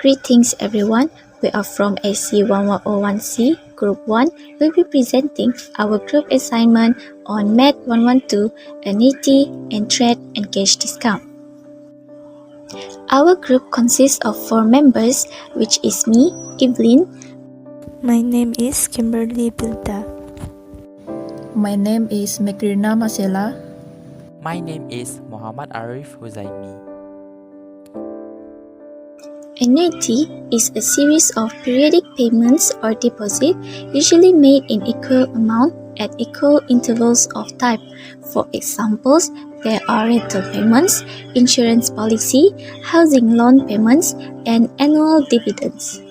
Greetings everyone, we are from AC1101C, Group 1. We'll be presenting our group assignment on MAT112, Annuity and Trade and Cash Discount. Our group consists of 4 members, which is me, Evelyn. My name is Kimberly Bilda. My name is Macrina Marcella. My name is Mohamad Arif Huzaimie. Annuity is a series of periodic payments or deposit usually made in equal amount at equal intervals of time. For examples, there are rental payments, insurance policy, housing loan payments, and annual dividends.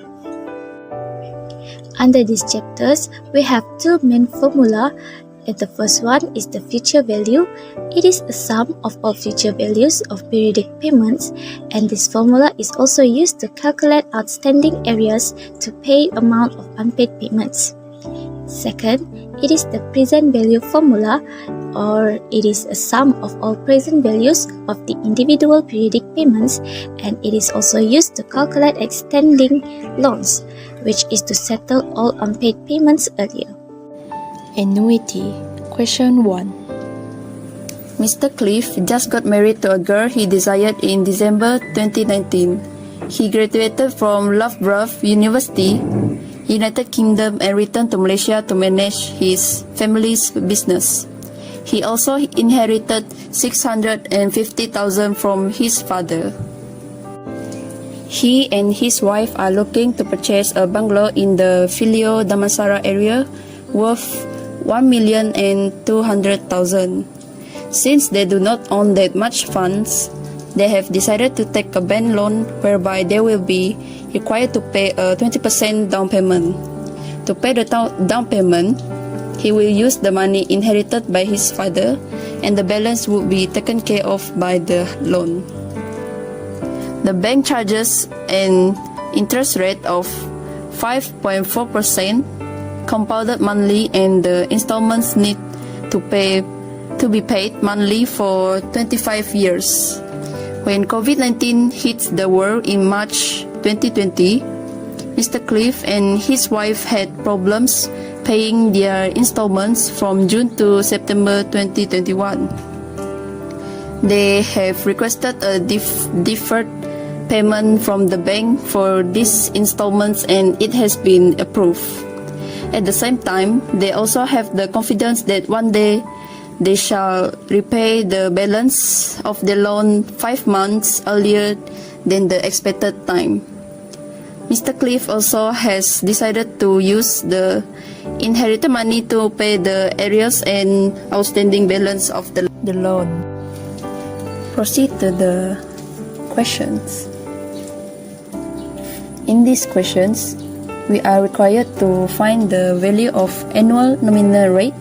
Under these chapters, we have 2 main formula. And the first one is the future value. It is a sum of all future values of periodic payments, and this formula is also used to calculate outstanding arrears to pay amount of unpaid payments. Second, it is the present value formula, or it is a sum of all present values of the individual periodic payments, and it is also used to calculate extending loans, which is to settle all unpaid payments earlier. Annuity. Question 1. Mr. Cliff just got married to a girl he desired in December 2019. He graduated from Loughborough University, United Kingdom, and returned to Malaysia to manage his family's business. He also inherited 650,000 from his father. He and his wife are looking to purchase a bungalow in the Filio Damansara area worth 1,200,000. Since they do not own that much funds, they have decided to take a bank loan whereby they will be required to pay a 20% down payment. To pay the down payment, he will use the money inherited by his father, and the balance will be taken care of by the loan. The bank charges an interest rate of 5.4%, compounded monthly, and the installments need to be paid monthly for 25 years. When COVID-19 hit the world in March 2020, Mr. Cliff and his wife had problems paying their installments from June to September 2021. They have requested a deferred payment from the bank for these installments, and it has been approved. At the same time, they also have the confidence that one day they shall repay the balance of the loan 5 months earlier than the expected time. Mr. Cliff also has decided to use the inherited money to pay the arrears and outstanding balance of the loan. Proceed to the questions. In these questions, we are required to find the value of annual nominal rate,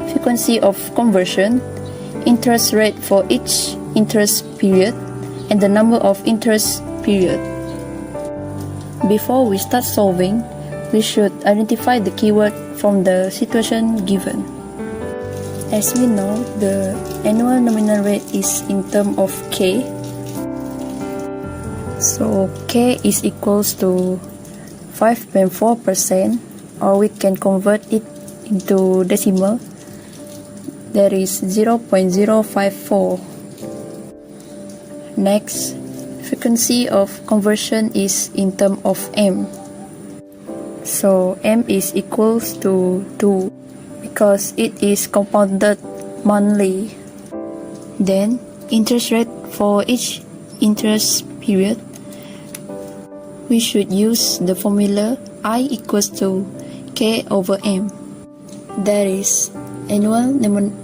frequency of conversion, interest rate for each interest period, and the number of interest period. Before we start solving, we should identify the keyword from the situation given. As we know, the annual nominal rate is in terms of K. So K is equals to 5.4%, or we can convert it into decimal. That is 0.054. Next, frequency of conversion is in terms of M. So M is equals to 2 because it is compounded monthly. Then interest rate for each interest period, we should use the formula I equals to K over M. That is, annual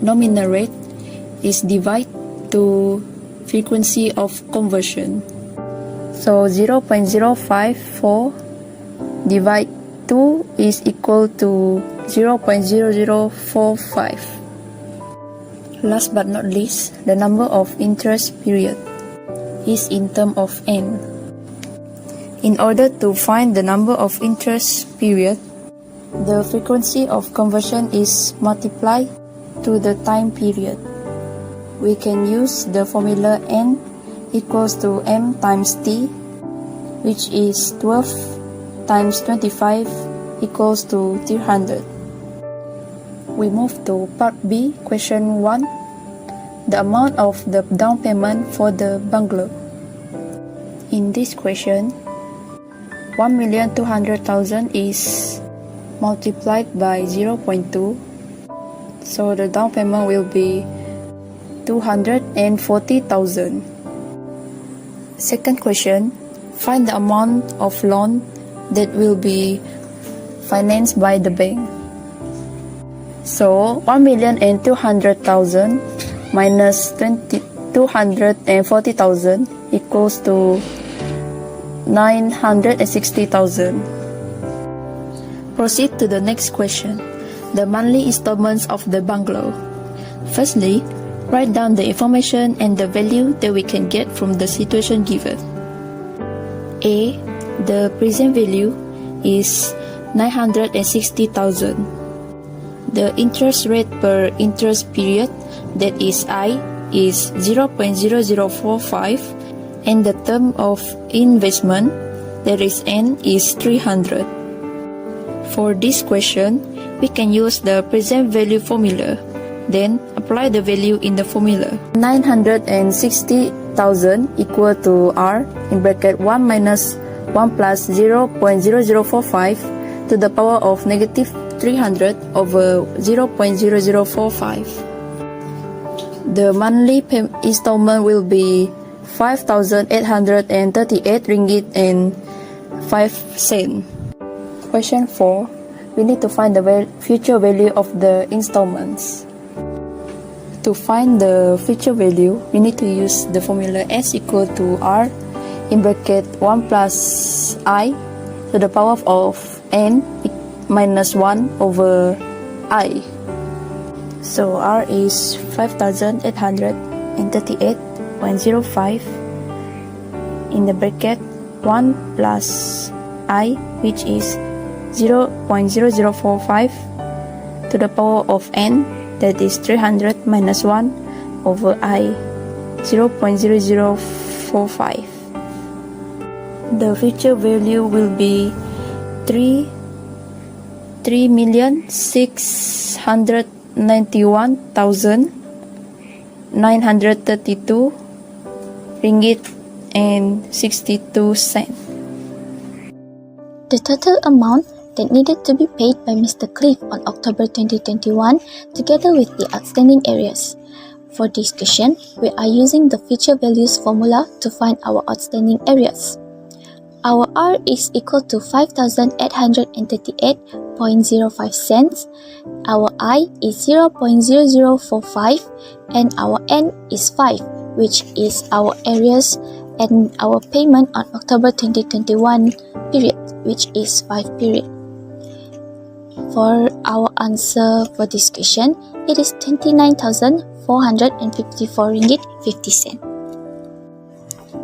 nominal rate is divided to frequency of conversion. So 0.054 divide 2 is equal to 0.0045. Last but not least, the number of interest period is in terms of N. In order to find the number of interest period, the frequency of conversion is multiplied to the time period. We can use the formula N equals to M times T which is 12 times 25 equals to 300. We move to part B, question 1. The amount of the down payment for the bungalow. In this question, 1,200,000 is multiplied by 0.2, so the down payment will be 240,000. Second question, find the amount of loan that will be financed by the bank. So 1,200,000 minus 240,000 equals to 960,000. Proceed to the next question. The monthly installments of the bungalow. Firstly, write down the information and the value that we can get from the situation given. A. The present value is 960,000. The interest rate per interest period, that is I, is 0.0045, and the term of investment, that is N, is 300. For this question, we can use the present value formula. Then apply the value in the formula. 960,000 equal to R in bracket 1 minus 1 plus 0.0045 to the power of negative 300 over 0.0045. The monthly installment will be 5,838 ringgit and 5 cents. Question 4. We need to find the future value of the installments. To find the future value, we need to use the formula S equal to R in bracket 1 plus I to the power of N minus 1 over I. So R is 5,838.05 in the bracket 1 plus I, which is 0.0045 to the power of N, that is 300 minus 1 over I, 0.0045. The future value will be 3,691,932 ringgit and 62 cents. The total amount that needed to be paid by Mr. Cliff on October 2021 together with the outstanding areas. For this question, we are using the future values formula to find our outstanding areas. Our R is equal to 5,838.05 cents, our I is 0.0045, and our N is 5, which is our areas and our payment on October 2021 period, which is 5 period. For our answer for this question, it is 29,454 ringgit 50 cents.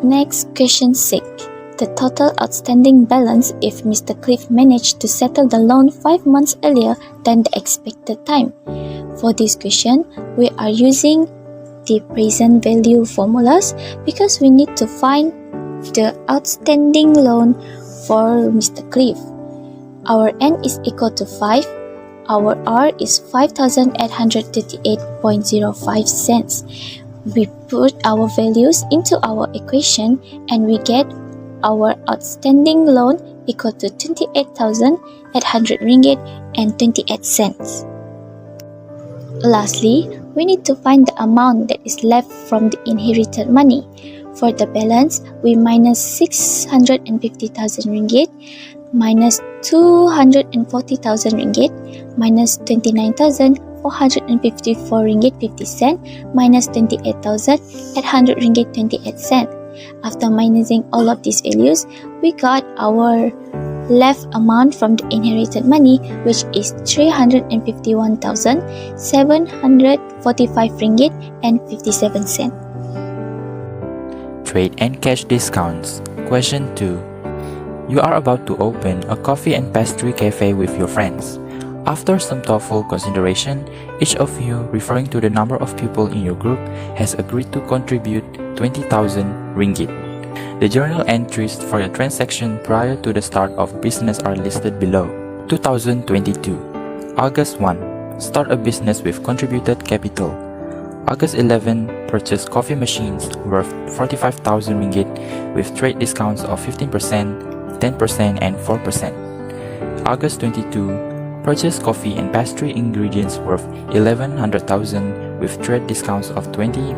Next, question 6. The total outstanding balance if Mr. Cliff managed to settle the loan 5 months earlier than the expected time. For this question, we are using the present value formulas because we need to find the outstanding loan for Mr. Cliff. Our N is equal to 5. Our R is 5,838.05 cents. We put our values into our equation and we get our outstanding loan equal to 28,800 ringgit and 28 cents. Lastly, we need to find the amount that is left from the inherited money. For the balance, we minus 650,000 ringgit, minus 240,000 ringgit, minus 29,454 ringgit 50 cent, minus 28,800 ringgit 28 cent. After minusing all of these values, we got our left amount from the inherited money, which is 351,745 ringgit and 57 cent. Trade and cash discounts. Question 2. You are about to open a coffee and pastry cafe with your friends. After some thoughtful consideration, each of you, referring to the number of people in your group, has agreed to contribute 20,000 ringgit. The journal entries for your transaction prior to the start of business are listed below. 2022 August 1. Start a business with contributed capital. August 11. Purchase coffee machines worth 45,000 ringgit with trade discounts of 15%, 10% and 4%. August 22. Purchase coffee and pastry ingredients worth 1100,000 with trade discounts of 20%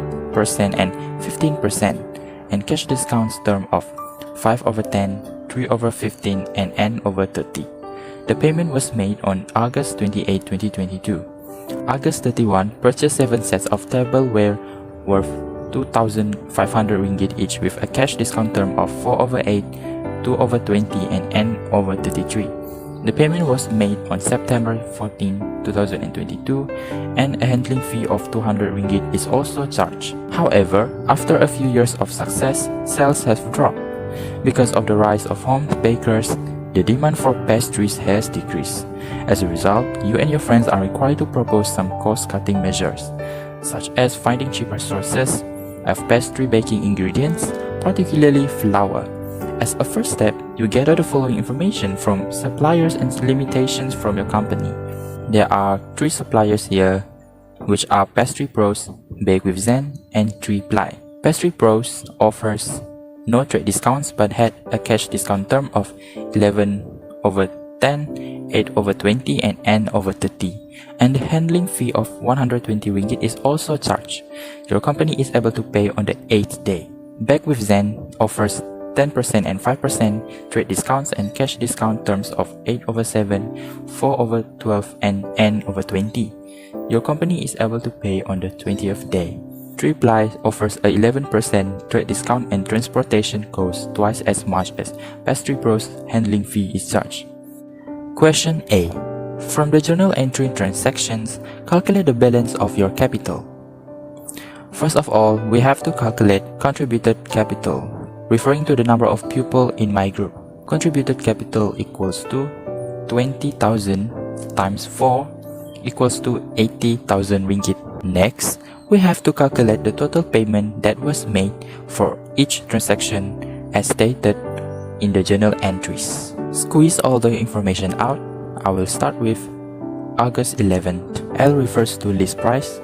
and 15% and cash discounts term of 5/10, 3/15 and N/30. The payment was made on August 28, 2022. August 31, purchase 7 sets of tableware worth 2,500 ringgit each with a cash discount term of 4/8, 2/20 and N/33. The payment was made on September 14, 2022 and a handling fee of 200 ringgit is also charged. However, after a few years of success, sales have dropped. Because of the rise of home bakers, the demand for pastries has decreased. As a result, you and your friends are required to propose some cost-cutting measures, such as finding cheaper sources of pastry baking ingredients, particularly flour. As a first step, you gather the following information from suppliers and limitations from your company. There are 3 suppliers here, which are Pastry Pros, Bake with Zen, and 3ply. Pastry Pros offers no trade discounts but had a cash discount term of 11/10, 8/20 and N/30, and the handling fee of 120 ringgit is also charged. Your company is able to pay on the 8th day. Bake with Zen offers 10% and 5% trade discounts and cash discount terms of 8/7, 4/12 and N/20. Your company is able to pay on the 20th day. 3ply offers a 11% trade discount and transportation costs twice as much as Pastry Pros handling fee is charged. Question A. From the journal entry transactions, calculate the balance of your capital. First of all, we have to calculate contributed capital, referring to the number of people in my group. Contributed capital equals to 20,000 times 4 equals to 80,000 ringgit. Next, we have to calculate the total payment that was made for each transaction as stated in the journal entries. Squeeze all the information out. I will start with August 11th. L refers to list price,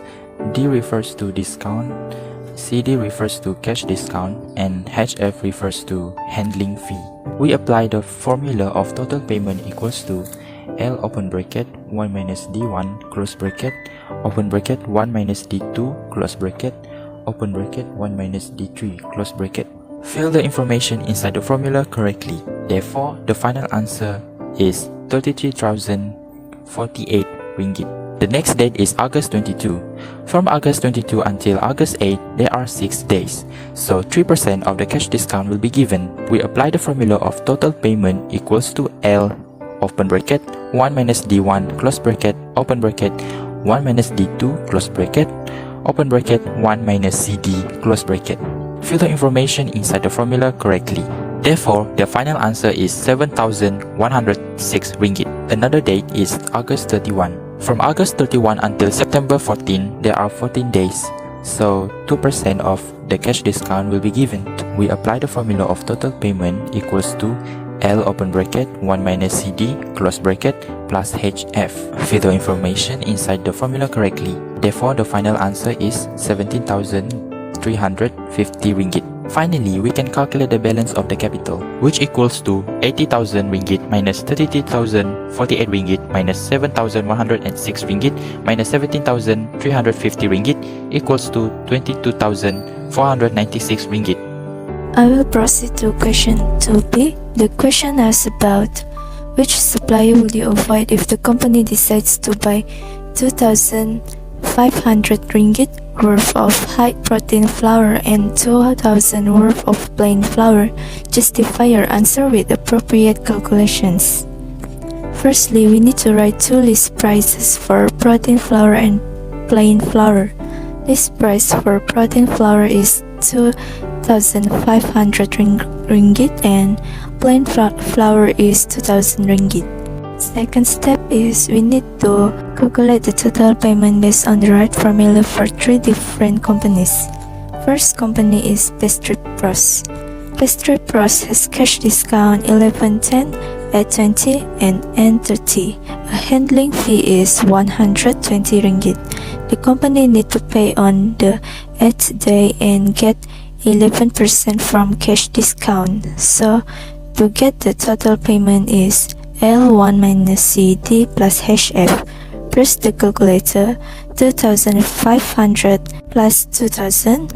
D refers to discount, CD refers to cash discount, and HF refers to handling fee. We apply the formula of total payment equals to L open bracket 1 minus D1 close bracket open bracket 1 minus D2 close bracket open bracket 1 minus D3 close bracket. Fill the information inside the formula correctly. Therefore, the final answer is 33,048 ringgit. The next date is August 22. From August 22 until August 8, there are 6 days. So 3% of the cash discount will be given. We apply the formula of total payment equals to L open bracket 1 minus D1 close bracket open bracket 1 minus D2 close bracket open bracket 1 minus CD close bracket. Fill the information inside the formula correctly. Therefore, the final answer is 7,106 ringgit. Another date is August 31. From August 31 until September 14, there are 14 days. So 2% of the cash discount will be given. We apply the formula of total payment equals to L open bracket 1 minus CD close bracket plus HF. Fill the information inside the formula correctly. Therefore, the final answer is 17,350 ringgit. Finally, we can calculate the balance of the capital, which equals to 80,000 ringgit minus 33,048 ringgit minus 7,106 ringgit minus 17,350 ringgit equals to 22,496 ringgit. I will proceed to question 2B. The question asks about which supplier will you avoid if the company decides to buy 2,500 ringgit worth of high-protein flour and 2,000 worth of plain flour. Justify your answer with appropriate calculations. Firstly, we need to write 2 list prices for protein flour and plain flour. List price for protein flour is 2,500 ringgit and plain flour is 2,000 ringgit. Second step is we need to calculate the total payment based on the right formula for 3 different companies. First company is Pastry Pros. Pastry Pros has cash discount 1110, A20 and N30. A handling fee is 120 ringgit. The company need to pay on the 8th day and get 11% from cash discount. So to get the total payment is L1 minus CD plus HF. Press the calculator. 2,500 plus 2,000.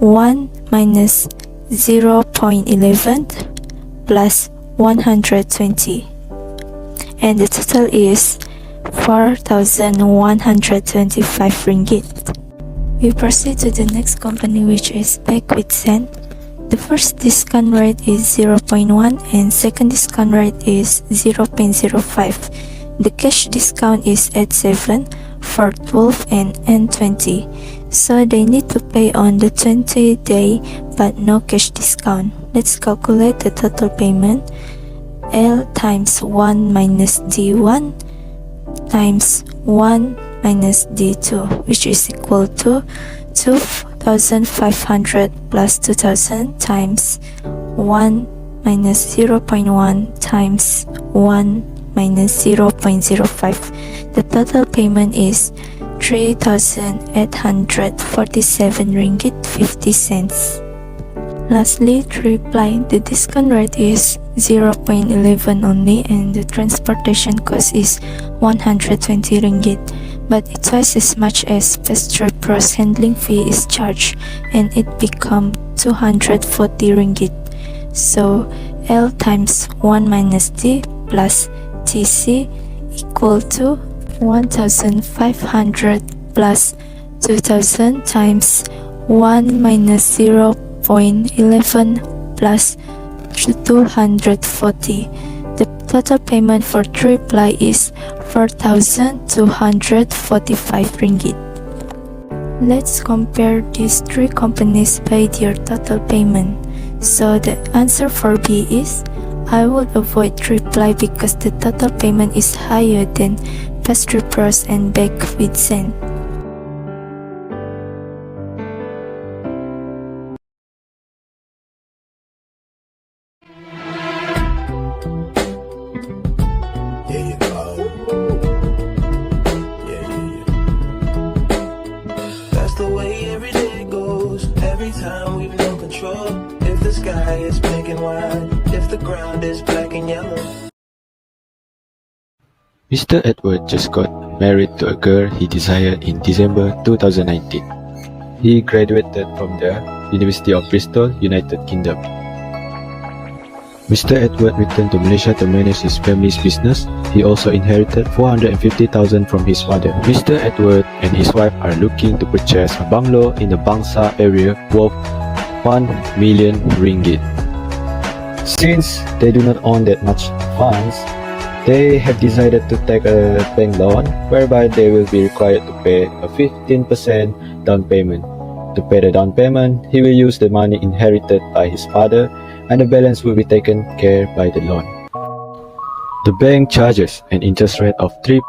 1 minus 0.11 plus 120. And the total is 4,125 ringgit. We proceed to the next company, which is Bake with Zen. The first discount rate is 0.1 and second discount rate is 0.05. The cash discount is at 7 for 12 and N20. So they need to pay on the 20th day but no cash discount. Let's calculate the total payment. L times 1 minus D1 times 1 minus D2, which is equal to 2,500 plus 2,000 times 1 minus 0.1 times 1 minus 0.05. The total payment is 3,847 ringgit 50 cents. Lastly, to reply, the discount rate is 0.11 only and the transportation cost is 120 ringgit, but it's twice as much as Pastry Pros handling fee is charged and it become 240 ringgit. So L times 1 minus D plus TC equal to 1,500 plus 2,000 times 1 minus 0.11 plus 240. The total payment for the reply is 4,245 ringgit. Let's compare these three companies by their total payment. So the answer for B is I would avoid reply because the total payment is higher than Pastry Pros and Bake with Zen. That's the way every day goes. Every time we've no control. If the sky is pink and white, if the ground is black and yellow. Mr. Edward just got married to a girl he desired in December 2019. He graduated from the University of Bristol, United Kingdom. Mr. Edward returned to Malaysia to manage his family's business. He also inherited 450,000 from his father. Mr. Edward and his wife are looking to purchase a bungalow in the Bangsa area worth 1 million ringgit. Since they do not own that much funds, they have decided to take a bank loan whereby they will be required to pay a 15% down payment. To pay the down payment, he will use the money inherited by his father and the balance will be taken care by the loan. The bank charges an interest rate of 3%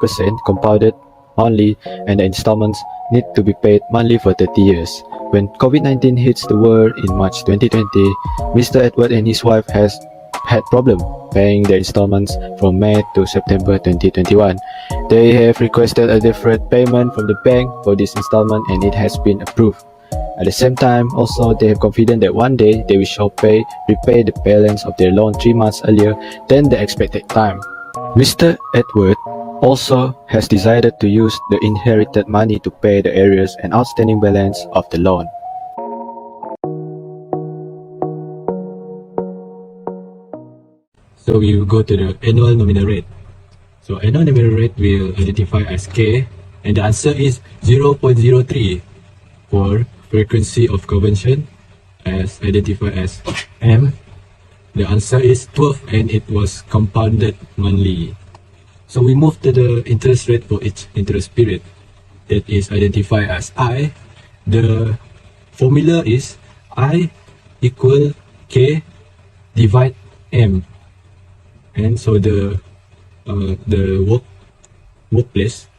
compounded monthly and the installments need to be paid monthly for 30 years. When COVID-19 hits the world in March 2020, Mr. Edward and his wife has had problem paying their installments from May to September 2021. They have requested a deferred payment from the bank for this installment and it has been approved. At the same time, also they are confident that one day they will repay the balance of their loan 3 months earlier than the expected time. Mr. Edward also has decided to use the inherited money to pay the arrears and outstanding balance of the loan. So we will go to the annual nominal rate. So annual nominal rate will identify as K and the answer is 0.03 for frequency of convention as identified as M. The answer is 12 and it was compounded monthly. So we move to the interest rate for each interest period that is identified as I. The formula is I equal K divide M. And so the workplace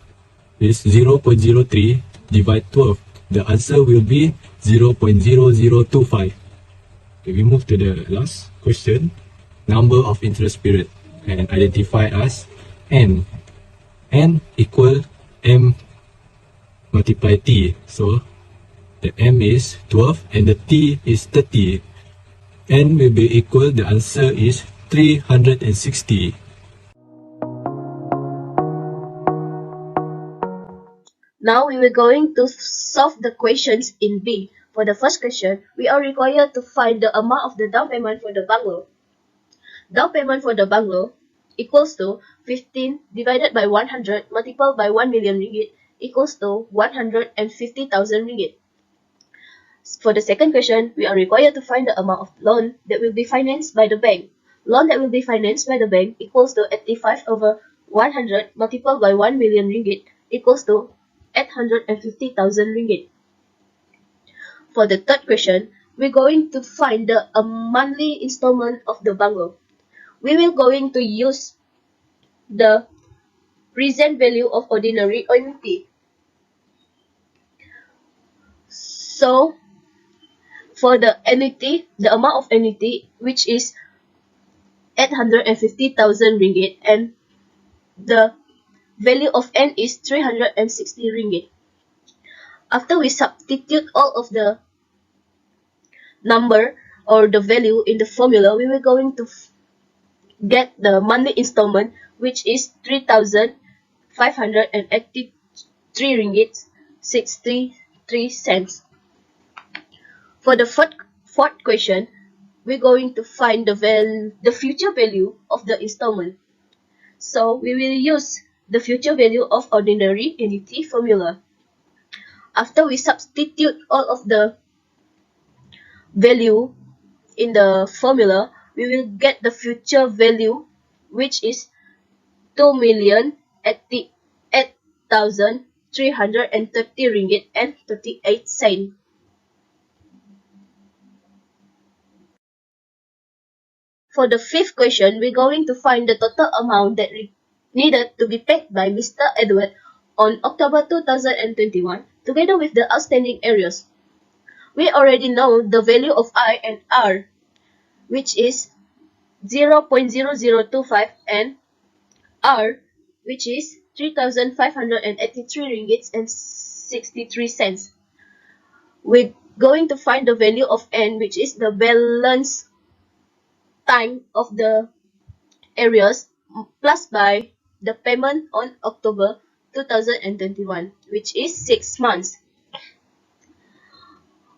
is 0.03 divide 12. The answer will be 0.0025. Okay, we move to the last question. Number of interest period and identify as N. N equal M multiply T. So the M is 12 and the T is 30. N will be equal, the answer is 360. Now we will going to solve the questions in B. For the first question, we are required to find the amount of the down payment for the bungalow. Down payment for the bungalow equals to 15 divided by 100 multiplied by 1 million ringgit equals to 150,000 ringgit. For the second question, we are required to find the amount of loan that will be financed by the bank. Loan that will be financed by the bank equals to 85 over 100 multiplied by 1 million ringgit equals to 850,000 ringgit. For the third question, we're going to find the monthly installment of the bungalow. We will going to use the present value of ordinary annuity. So, for the annuity, the amount of annuity, which is 850,000 ringgit, and the value of N is 360 ringgit. After we substitute all of the number or the value in the formula, we will going to get the monthly installment, which is 3,583 ringgit 63 cents. For the fourth question, we're going to find the future value of the installment. So we will use the future value of ordinary annuity formula. After we substitute all of the value in the formula, we will get the future value, which is 2,088,330 ringgit and 38 cents. For the fifth question, we're going to find the total amount that needed to be paid by Mr. Edward on October 2021, together with the outstanding arrears. We already know the value of I and R, which is 0.0025, and R, which is 3,583 ringgit and 63 cents. We're going to find the value of N, which is the balance time of the arrears plus by the payment on October 2021, which is 6 months.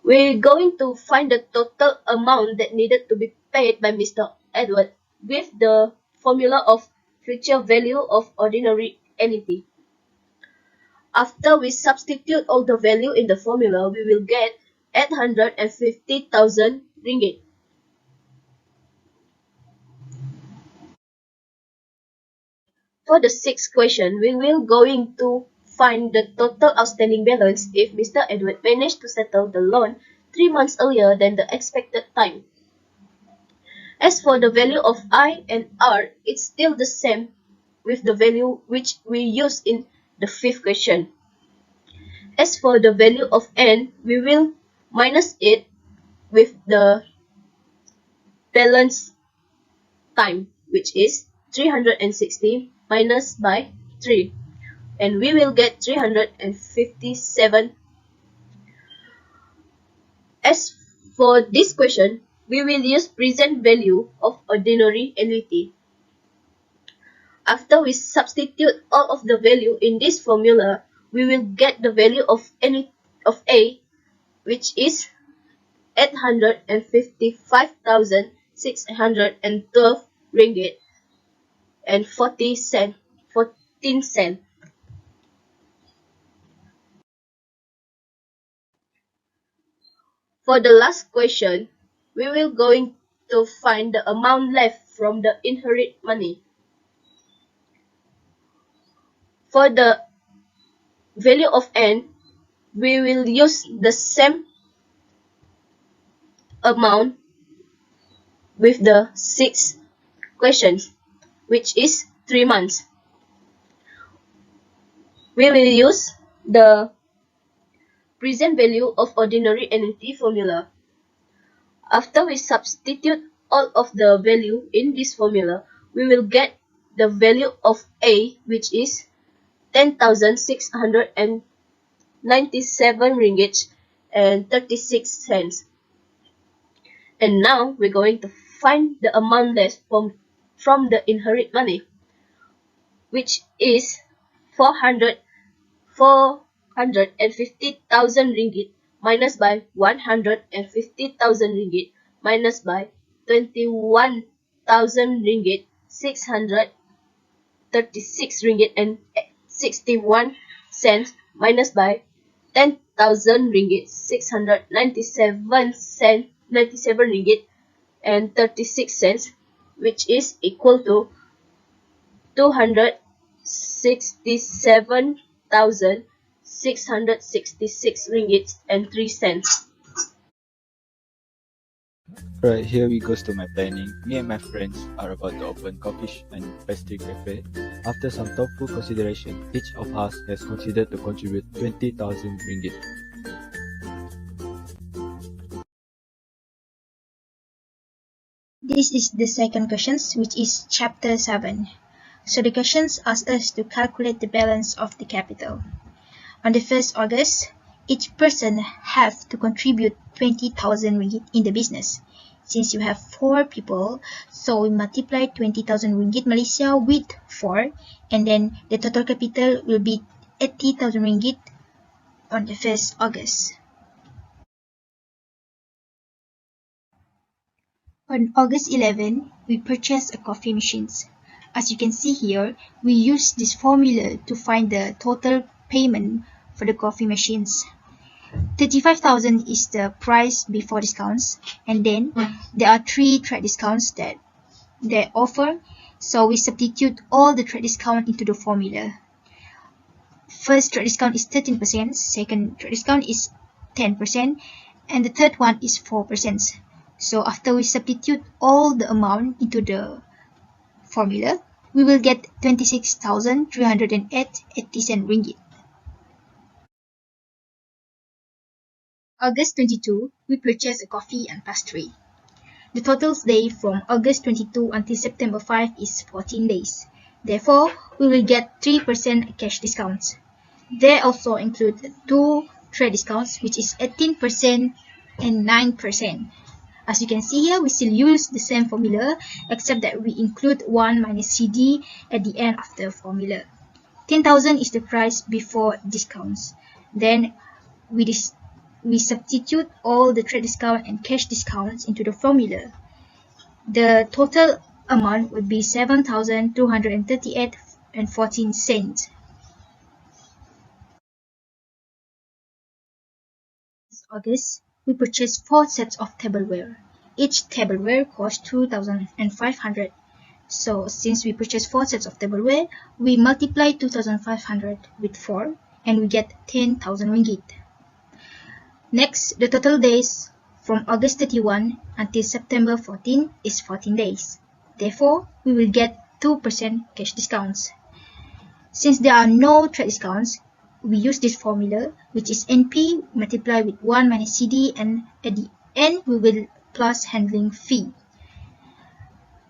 We're going to find the total amount that needed to be paid by Mr. Edward with the formula of future value of ordinary annuity. After we substitute all the value in the formula, we will get 850,000 ringgit. For the sixth question, we will going to find the total outstanding balance if Mr. Edward managed to settle the loan 3 months earlier than the expected time. As for the value of I and R, it's still the same with the value which we used in the fifth question. As for the value of N, we will minus it with the balance time, which is 360 minus by 3, and we will get 357. As for this question, we will use present value of ordinary annuity. After we substitute all of the value in this formula, we will get the value of A, which is 855,612 ringgit and 14 cents. For the last question, we will going to find the amount left from the inherit money. For the value of N, we will use the same amount with the 6 questions, which is 3 months. We will use the present value of ordinary annuity formula. After we substitute all of the value in this formula, we will get the value of A, which is 10,697 ringgit and 36 cents. And now we're going to find the amount left from the inherit money, which is 450,000 ringgit minus by 150,000 ringgit minus by 21,000 ringgit, 636 ringgit and 61 cents minus by 10,000 ringgit, 697 ringgit and 36 cents, which is equal to 267,666 ringgit and 3 cents. Right, here we goes to my planning. Me and my friends are about to open coffee and pastry cafe. After some thoughtful consideration, each of us has considered to contribute 20,000 ringgit. This is the second question, which is chapter 7. So the questions ask us to calculate the balance of the capital. On the 1st August, each person have to contribute 20,000 ringgit in the business. Since you have 4 people, so we multiply 20,000 ringgit Malaysia with 4, and then the total capital will be 80,000 ringgit on the 1st August. On August 11, we purchased a coffee machines. As you can see here, we use this formula to find the total payment for the coffee machines. 35,000 is the price before discounts, and then there are 3 trade discounts that they offer, so we substitute all the trade discount into the formula. First trade discount is 13%, second trade discount is 10%, and the third one is 4%. So after we substitute all the amount into the formula, we will get 26,308.80 ringgit. August 22, we purchased a coffee and pastry. The total day from August 22 until September 5 is 14 days. Therefore, we will get 3% cash discounts. They also include 2 trade discounts, which is 18% and 9%. As you can see here, we still use the same formula, except that we include 1 minus CD at the end of the formula. 10,000 is the price before discounts. Then we substitute all the trade discount and cash discounts into the formula. The total amount would be 7,238.14 August, we purchased 4 sets of tableware. Each tableware cost 2,500. So since we purchased 4 sets of tableware, we multiply 2,500 with 4 and we get 10,000 ringgit. Next, the total days from August 31 until September 14 is 14 days. Therefore, we will get 2% cash discounts. Since there are no trade discounts, we use this formula, which is NP multiplied with 1 minus CD, and at the end we will plus handling fee.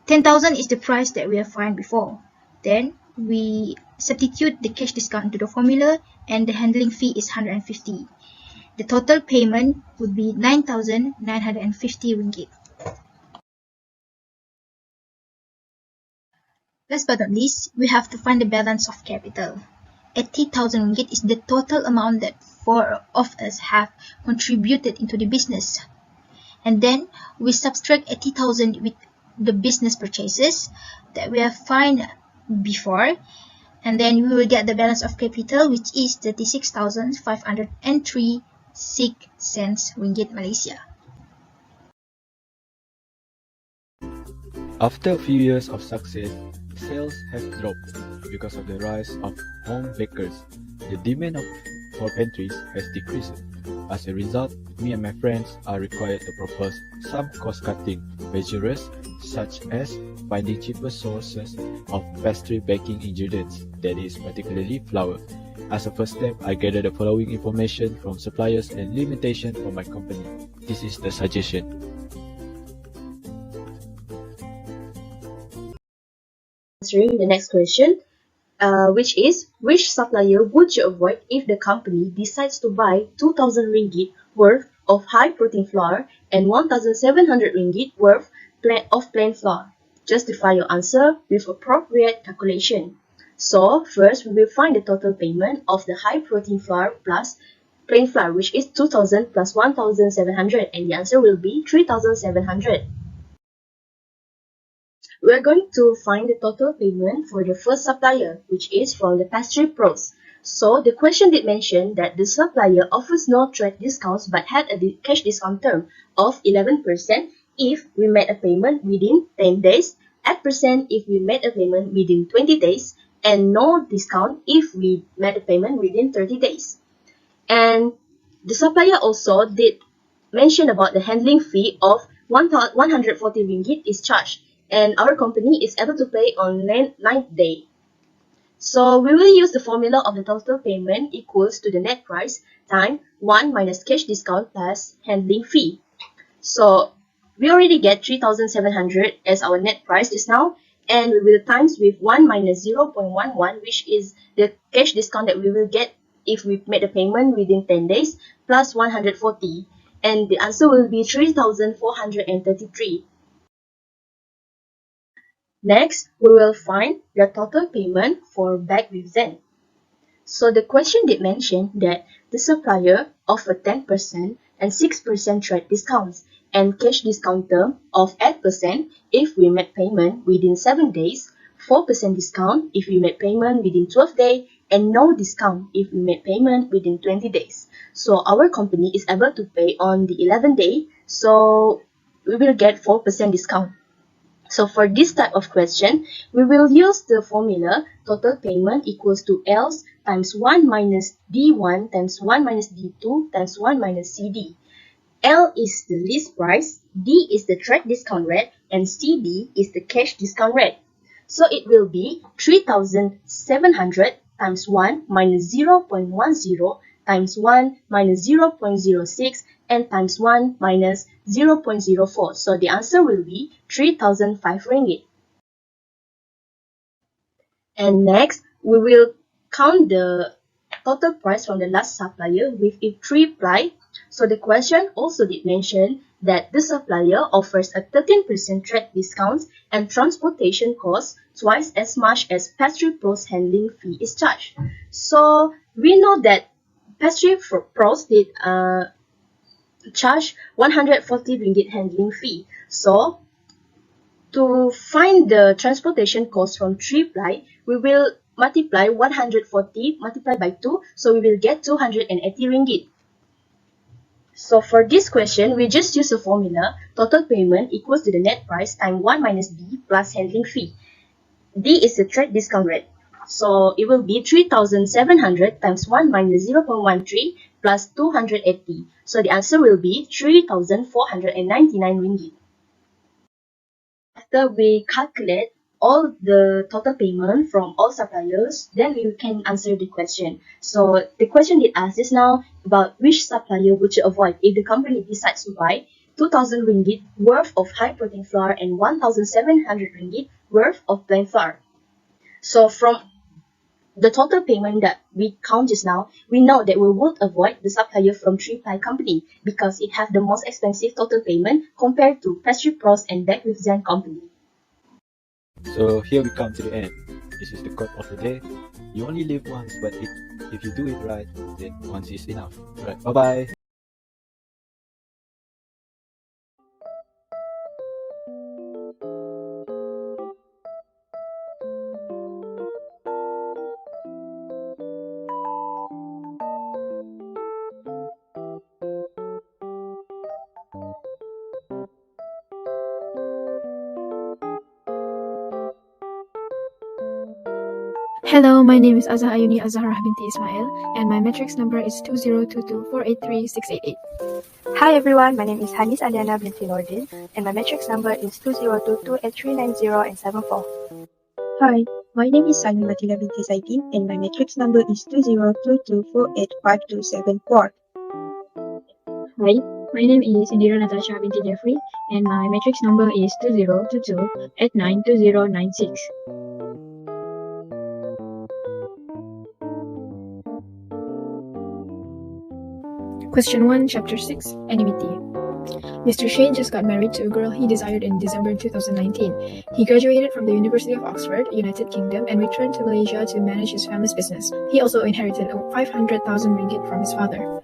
10,000 is the price that we have found before. Then we substitute the cash discount into the formula, and the handling fee is 150. The total payment would be 9,950 ringgit. Last but not least, we have to find the balance of capital. 80,000 ringgit is the total amount that 4 of us have contributed into the business. And then we subtract 80,000 with the business purchases that we have found before, and then we will get the balance of capital, which is 36,503.06 ringgit Malaysia. After a few years of success, sales have dropped because of the rise of home bakers. The demand for pantries has decreased. As a result, me and my friends are required to propose some cost-cutting measures, such as finding cheaper sources of pastry baking ingredients, that is particularly flour. As a first step, I gathered the following information from suppliers and limitation for my company. This is the suggestion. answering the next question, which is, which supplier would you avoid if the company decides to buy 2,000 ringgit worth of high protein flour and 1,700 ringgit worth of plain flour? Justify your answer with appropriate calculation. So first, we will find the total payment of the high protein flour plus plain flour, which is 2,000 plus 1,700, and the answer will be 3,700. We are going to find the total payment for the first supplier, which is from the pastry pros. So the question did mention that the supplier offers no trade discounts but had a cash discount term of 11% if we made a payment within 10 days, 8% if we made a payment within 20 days, and no discount if we made a payment within 30 days. And the supplier also did mention about the handling fee of 140 ringgit is charged, and our company is able to pay on 9th day. So we will use the formula of the total payment equals to the net price times 1 minus cash discount plus handling fee. So we already get 3,700 as our net price just now, and we will times with 1 minus 0.11, which is the cash discount that we will get if we made a payment within 10 days, plus 140, and the answer will be 3,433. Next, we will find the total payment for bag with Zen. So the question did mention that the supplier offered 10% and 6% trade discounts and cash discount term of 8% if we made payment within 7 days, 4% discount if we made payment within 12 days, and no discount if we made payment within 20 days. So our company is able to pay on the 11th day, so we will get 4% discount. So for this type of question, we will use the formula total payment equals to L times 1 minus D1 times 1 minus D2 times 1 minus CD. L is the list price, D is the trade discount rate, and CD is the cash discount rate. So it will be 3,700 times 1 minus 0.10 times 1 minus 0.06 and times 1 minus 0.04. So the answer will be 3,005 ringgit. And next, we will count the total price from the last supplier with a 3-ply. So the question also did mention that the supplier offers a 13% trade discount and transportation costs twice as much as Pastry Pro's handling fee is charged. So we know that Pastry Pros did charge 140 ringgit handling fee. So to find the transportation cost from 3-ply, we will multiply 140 multiplied by 2, so we will get 280 ringgit. So for this question, we just use a formula, total payment equals to the net price times 1 minus D plus handling fee. D is the trade discount rate. So it will be 3,700 times 1 minus 0.13 plus 280. So the answer will be 3,499 ringgit. After we calculate all the total payment from all suppliers, then we can answer the question. So the question did ask just now about which supplier would you avoid if the company decides to buy 2,000 ringgit worth of high protein flour and 1,700 ringgit worth of plain flour. So from the total payment that we count just now, we know that we would avoid the supplier from 3-ply company because it has the most expensive total payment compared to Pastry Pros and Bake with Zen company. So here we come to the end. This is the quote of the day. You only live once, but if you do it right, then once is enough. Right, bye-bye. Hello, my name is Az-Zahrah Binti Ismail, and my matrix number is 2022483688. Hi everyone, my name is Hanis Aliana Binti Nordin, and my matrix number is 20228390 and 74. Hi, my name is Salmi Madila Binti Zaidi, and my matrix number is 2022485274. Hi, my name is Indira Natasha Binti Jeffrey, and my matrix number is 2022892096. Question 1, Chapter 6, Enmity. Mr. Shane just got married to a girl he desired in December 2019. He graduated from the University of Oxford, United Kingdom, and returned to Malaysia to manage his family's business. He also inherited 500,000 ringgit from his father.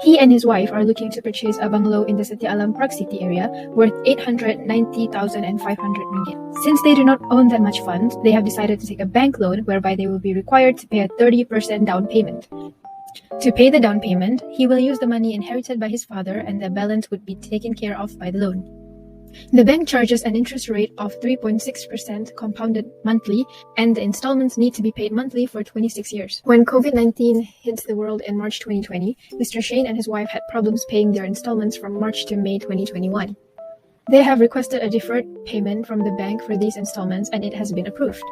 He and his wife are looking to purchase a bungalow in the Setia Alam Park City area worth 890,500 ringgit. Since they do not own that much funds, they have decided to take a bank loan whereby they will be required to pay a 30% down payment. To pay the down payment, he will use the money inherited by his father and the balance would be taken care of by the loan. The bank charges an interest rate of 3.6% compounded monthly, and the installments need to be paid monthly for 26 years. When COVID-19 hit the world in March 2020, Mr. Shane and his wife had problems paying their installments from March to May 2021. They have requested a deferred payment from the bank for these installments and it has been approved.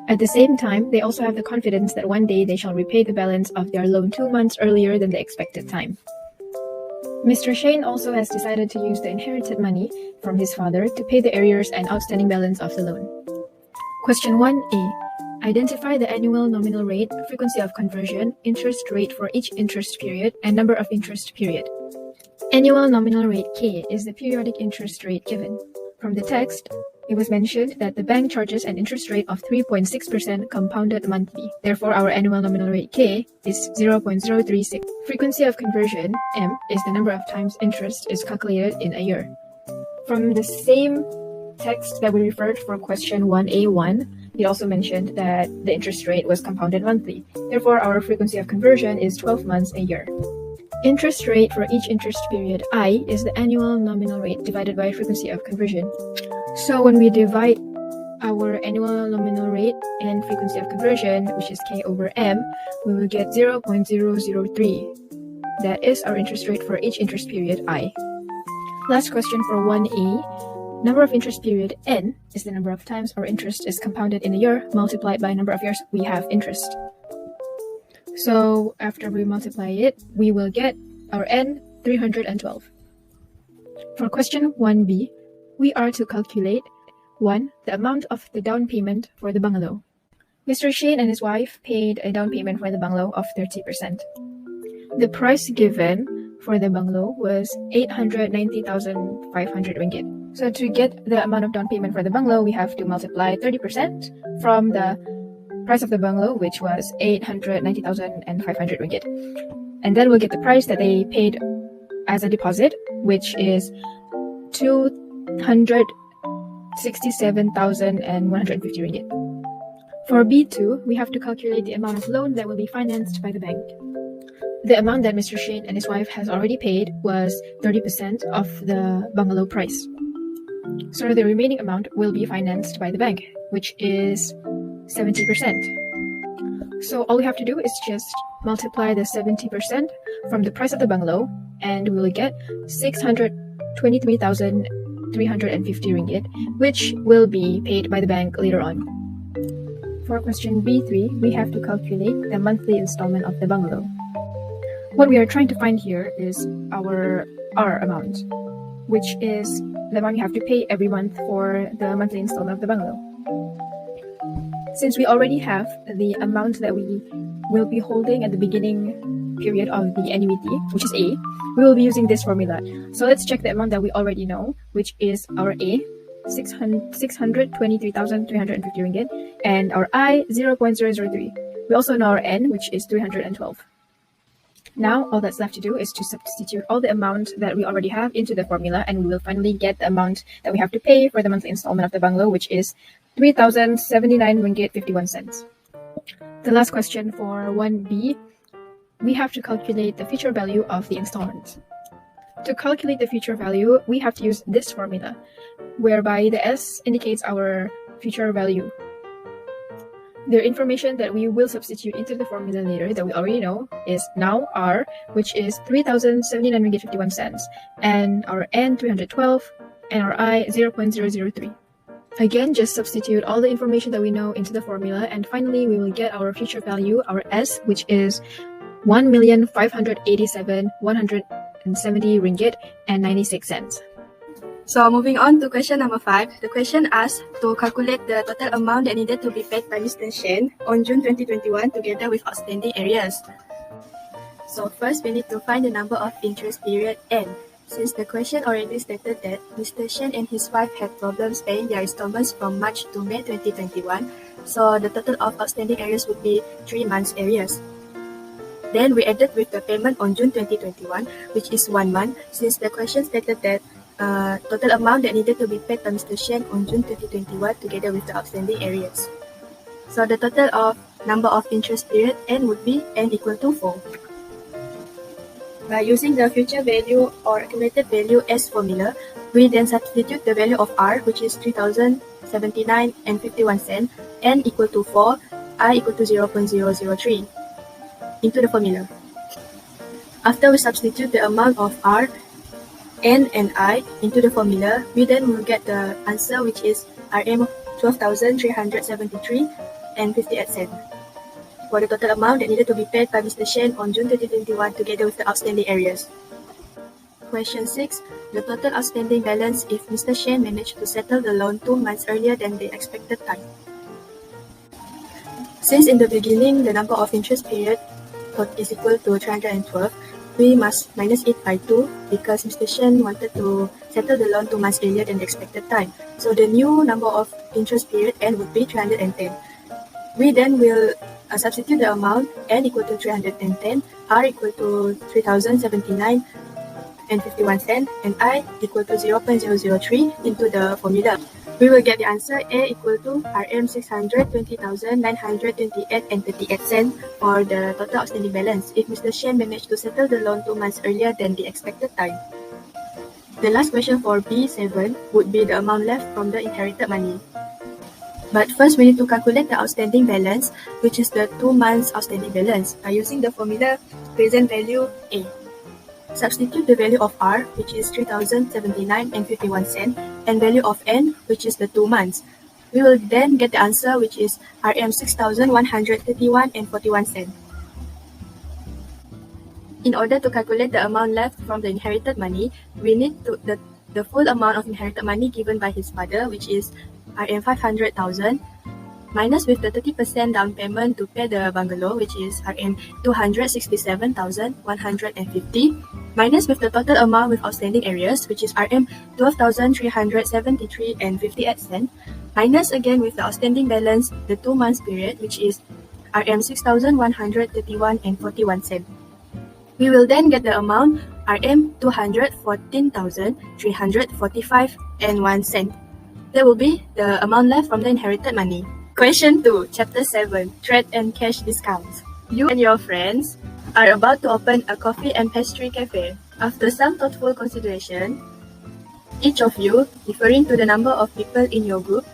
At the same time, they also have the confidence that one day they shall repay the balance of their loan 2 months earlier than the expected time. Mr. Shane also has decided to use the inherited money from his father to pay the arrears and outstanding balance of the loan. Question 1A. Identify the annual nominal rate, frequency of conversion, interest rate for each interest period, and number of interest period. Annual nominal rate K is the periodic interest rate given. From the text, it was mentioned that the bank charges an interest rate of 3.6% compounded monthly. Therefore, our annual nominal rate K is 0.036. Frequency of conversion, M, is the number of times interest is calculated in a year. From the same text that we referred for question 1A1, it also mentioned that the interest rate was compounded monthly. Therefore, our frequency of conversion is 12 months a year. Interest rate for each interest period, I, is the annual nominal rate divided by frequency of conversion. So when we divide our annual nominal rate and frequency of conversion, which is K over M, we will get 0.003. That is our interest rate for each interest period, I. Last question for 1A. Number of interest period, N, is the number of times our interest is compounded in a year multiplied by number of years we have interest. So after we multiply it, we will get our N, 312. For question 1B, we are to calculate 1. The amount of the down payment for the bungalow. Mr. Shane and his wife paid a down payment for the bungalow of 30%. The price given for the bungalow was 890,500 ringgit. So to get the amount of down payment for the bungalow, we have to multiply 30% from the price of the bungalow, which was 890,500 ringgit. And then we'll get the price that they paid as a deposit, which is 267,150 ringgit. For B2, we have to calculate the amount of loan that will be financed by the bank. The amount that Mr. Shane and his wife has already paid was 30% of the bungalow price. So the remaining amount will be financed by the bank, which is 70%. So all we have to do is just multiply the 70% from the price of the bungalow, and we will get 623,350 ringgit, which will be paid by the bank later on. For question B3, we have to calculate the monthly installment of the bungalow. What we are trying to find here is our R amount, which is the amount you have to pay every month for the monthly installment of the bungalow. Since we already have the amount that we will be holding at the beginning period of the annuity, which is A, we will be using this formula. So let's check the amount that we already know, which is our A, 623,350 ringgit, and our I, 0.003. We also know our N, which is 312. Now, all that's left to do is to substitute all the amount that we already have into the formula, and we will finally get the amount that we have to pay for the monthly installment of the bungalow, which is 3,079 ringgit 51 cents. The last question for 1B, we have to calculate the future value of the installment. To calculate the future value, we have to use this formula, whereby the S indicates our future value. The information that we will substitute into the formula later that we already know is now R, which is 3,079 ringgit 51 cents, and our N, 312, and our I, 0.003. Again, just substitute all the information that we know into the formula, and finally we will get our future value, our S, which is 1,587,170 ringgit and 96 cents. So moving on to question number 5, the question asks to calculate the total amount that needed to be paid by Mr. Shane on June 2021 together with outstanding arrears. So first we need to find the number of interest period N. Since the question already stated that Mr. Shen and his wife had problems paying their installments from March to May 2021, so the total of outstanding arrears would be 3 months arrears. Then we added with the payment on June 2021, which is 1 month, since the question stated that total amount that needed to be paid by Mr. Shen on June 2021 together with the outstanding arrears. So the total of number of interest period N would be N equal to 4. By using the future value or accumulated value as formula, we then substitute the value of R, which is 3,079 and 51 cents, N equal to 4, I equal to 0.003 into the formula. After we substitute the amount of R, N and I into the formula, we then will get the answer, which is RM 12,373 and 58 cents. For the total amount that needed to be paid by Mr. Shen on June 2021 together with the outstanding arrears. Question 6. The total outstanding balance if Mr. Shen managed to settle the loan 2 months earlier than the expected time. Since in the beginning the number of interest period is equal to 312, we must minus it by 2 because Mr. Shen wanted to settle the loan 2 months earlier than the expected time. So the new number of interest period N would be 310. We then will substitute the amount N equal to 310, R equal to 3,079 and 51 cents, and I equal to 0.003 into the formula. We will get the answer A equal to RM 620,928 and 38 cents for the total outstanding balance if Mr. Shen managed to settle the loan 2 months earlier than the expected time. The last question for B7 would be the amount left from the inherited money. But first, we need to calculate the outstanding balance, which is the 2 months outstanding balance, by using the formula present value A. Substitute the value of R, which is 3,079 and 51 cents, and value of N, which is the 2 months. We will then get the answer, which is RM 6,131 and 41 cents. In order to calculate the amount left from the inherited money, we need the full amount of inherited money given by his father, which is RM 500,000, minus with the 30% down payment to pay the bungalow, which is RM 267,150, minus with the total amount with outstanding arrears, which is RM 12,373 and 58 cents, minus again with the outstanding balance, the 2 months period, which is RM 6,131 and 41 cents. We will then get the amount RM 214,345 and 1 cent. That will be the amount left from the inherited money. Question 2, Chapter 7, Trade and Cash Discounts. You and your friends are about to open a coffee and pastry cafe. After some thoughtful consideration, each of you, referring to the number of people in your group,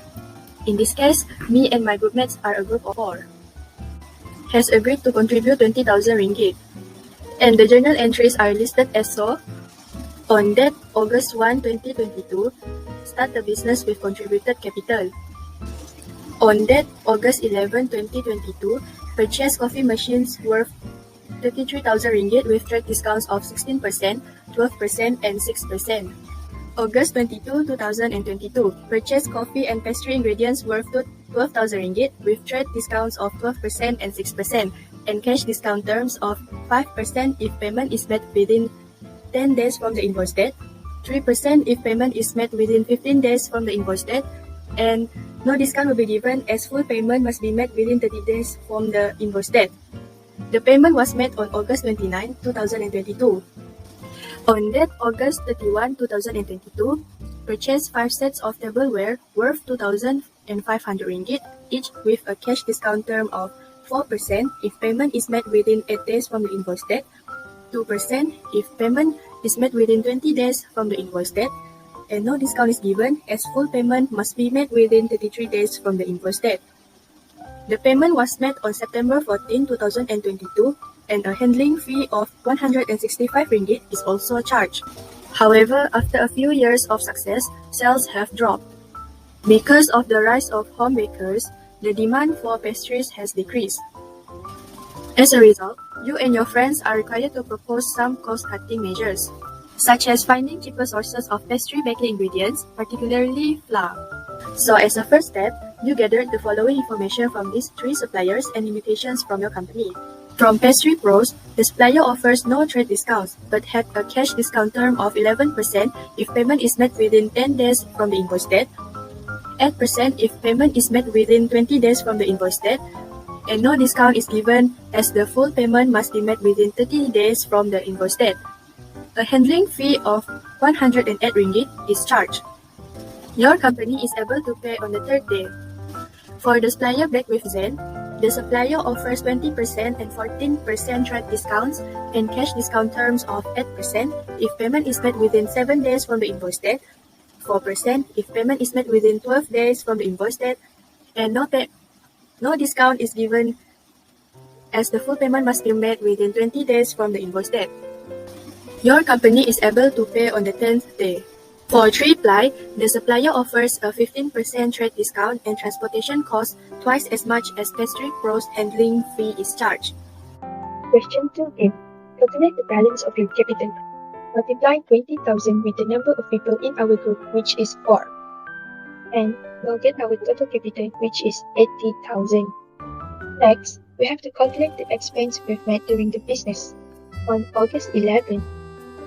in this case, me and my groupmates are a group of 4, has agreed to contribute 20,000 ringgit. And the journal entries are listed as so. On that August 1, 2022, start the business with contributed capital. On that August 11, 2022, purchase coffee machines worth 33,000 ringgit with trade discounts of 16%, 12% and 6%. August 22, 2022, purchase coffee and pastry ingredients worth 12,000 ringgit with trade discounts of 12% and 6%, and cash discount terms of 5% if payment is made within 10 days from the invoice date, 3% if payment is made within 15 days from the invoice date, and no discount will be given as full payment must be made within 30 days from the invoice date. The payment was made on August 29, 2022. On that August 31, 2022, purchase 5 sets of tableware worth 2,500 ringgit, each with a cash discount term of 4% if payment is made within 8 days from the invoice date, 2% if payment is made within 20 days from the invoice date, and no discount is given as full payment must be made within 33 days from the invoice date. The payment was made on September 14, 2022, and a handling fee of 165 ringgit is also charged. However, after a few years of success, sales have dropped. Because of the rise of home bakers, the demand for pastries has decreased. As a result, you and your friends are required to propose some cost-cutting measures, such as finding cheaper sources of pastry baking ingredients, particularly flour. So as a first step, you gathered the following information from these 3 suppliers and limitations from your company. From Pastry Pros, the supplier offers no trade discounts but had a cash discount term of 11% if payment is made within 10 days from the invoice date, 8% if payment is made within 20 days from the invoice date, and no discount is given as the full payment must be made within 30 days from the invoice date. A handling fee of 108 ringgit is charged. Your company is able to pay on the third day. For the supplier Back with Zen, the supplier offers 20% and 14% trade discounts and cash discount terms of 8% if payment is made within 7 days from the invoice date, 4% if payment is made within 12 days from the invoice date, and no discount is given as the full payment must be made within 20 days from the invoice date. Your company is able to pay on the 10th day. For 3-ply, the supplier offers a 15% trade discount and transportation cost twice as much as Pastry Pros handling fee is charged. Question 2a. Calculate the balance of your capital. Multiply 20,000 with the number of people in our group, which is 4. And we'll get our total capital, which is 80,000. Next, we have to calculate the expense we've made during the business. On August 11,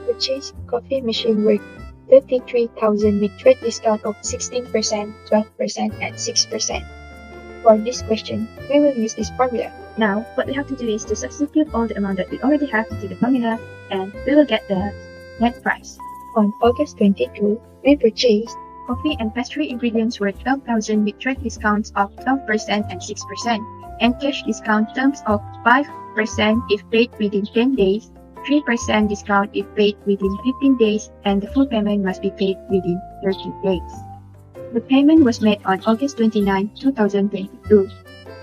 purchase coffee machine worth 33,000 with trade discount of 16%, 12%, and 6%. For this question, we will use this formula. Now, what we have to do is to substitute all the amount that we already have into the formula, and we will get the net price. On August 22, we purchased coffee and pastry ingredients worth 12,000 with trade discounts of 12% and 6%, and cash discount terms of 5% if paid within 10 days, 3% discount if paid within 15 days, and the full payment must be paid within 30 days. The payment was made on August 29, 2022.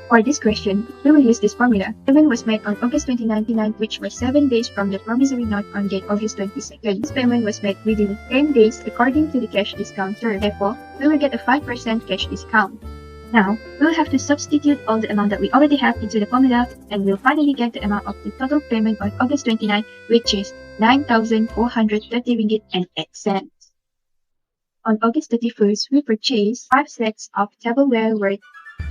For this question, we will use this formula. Payment was made on August 29, which was 7 days from the promissory note on date August 22nd. This payment was made within 10 days according to the cash discount term. Therefore, we will get a 5% cash discount. Now, we'll have to substitute all the amount that we already have into the formula, and we'll finally get the amount of the total payment on August 29, which is 9,430 ringgit and 8 cents. On August 31st, we purchased 5 sets of tableware worth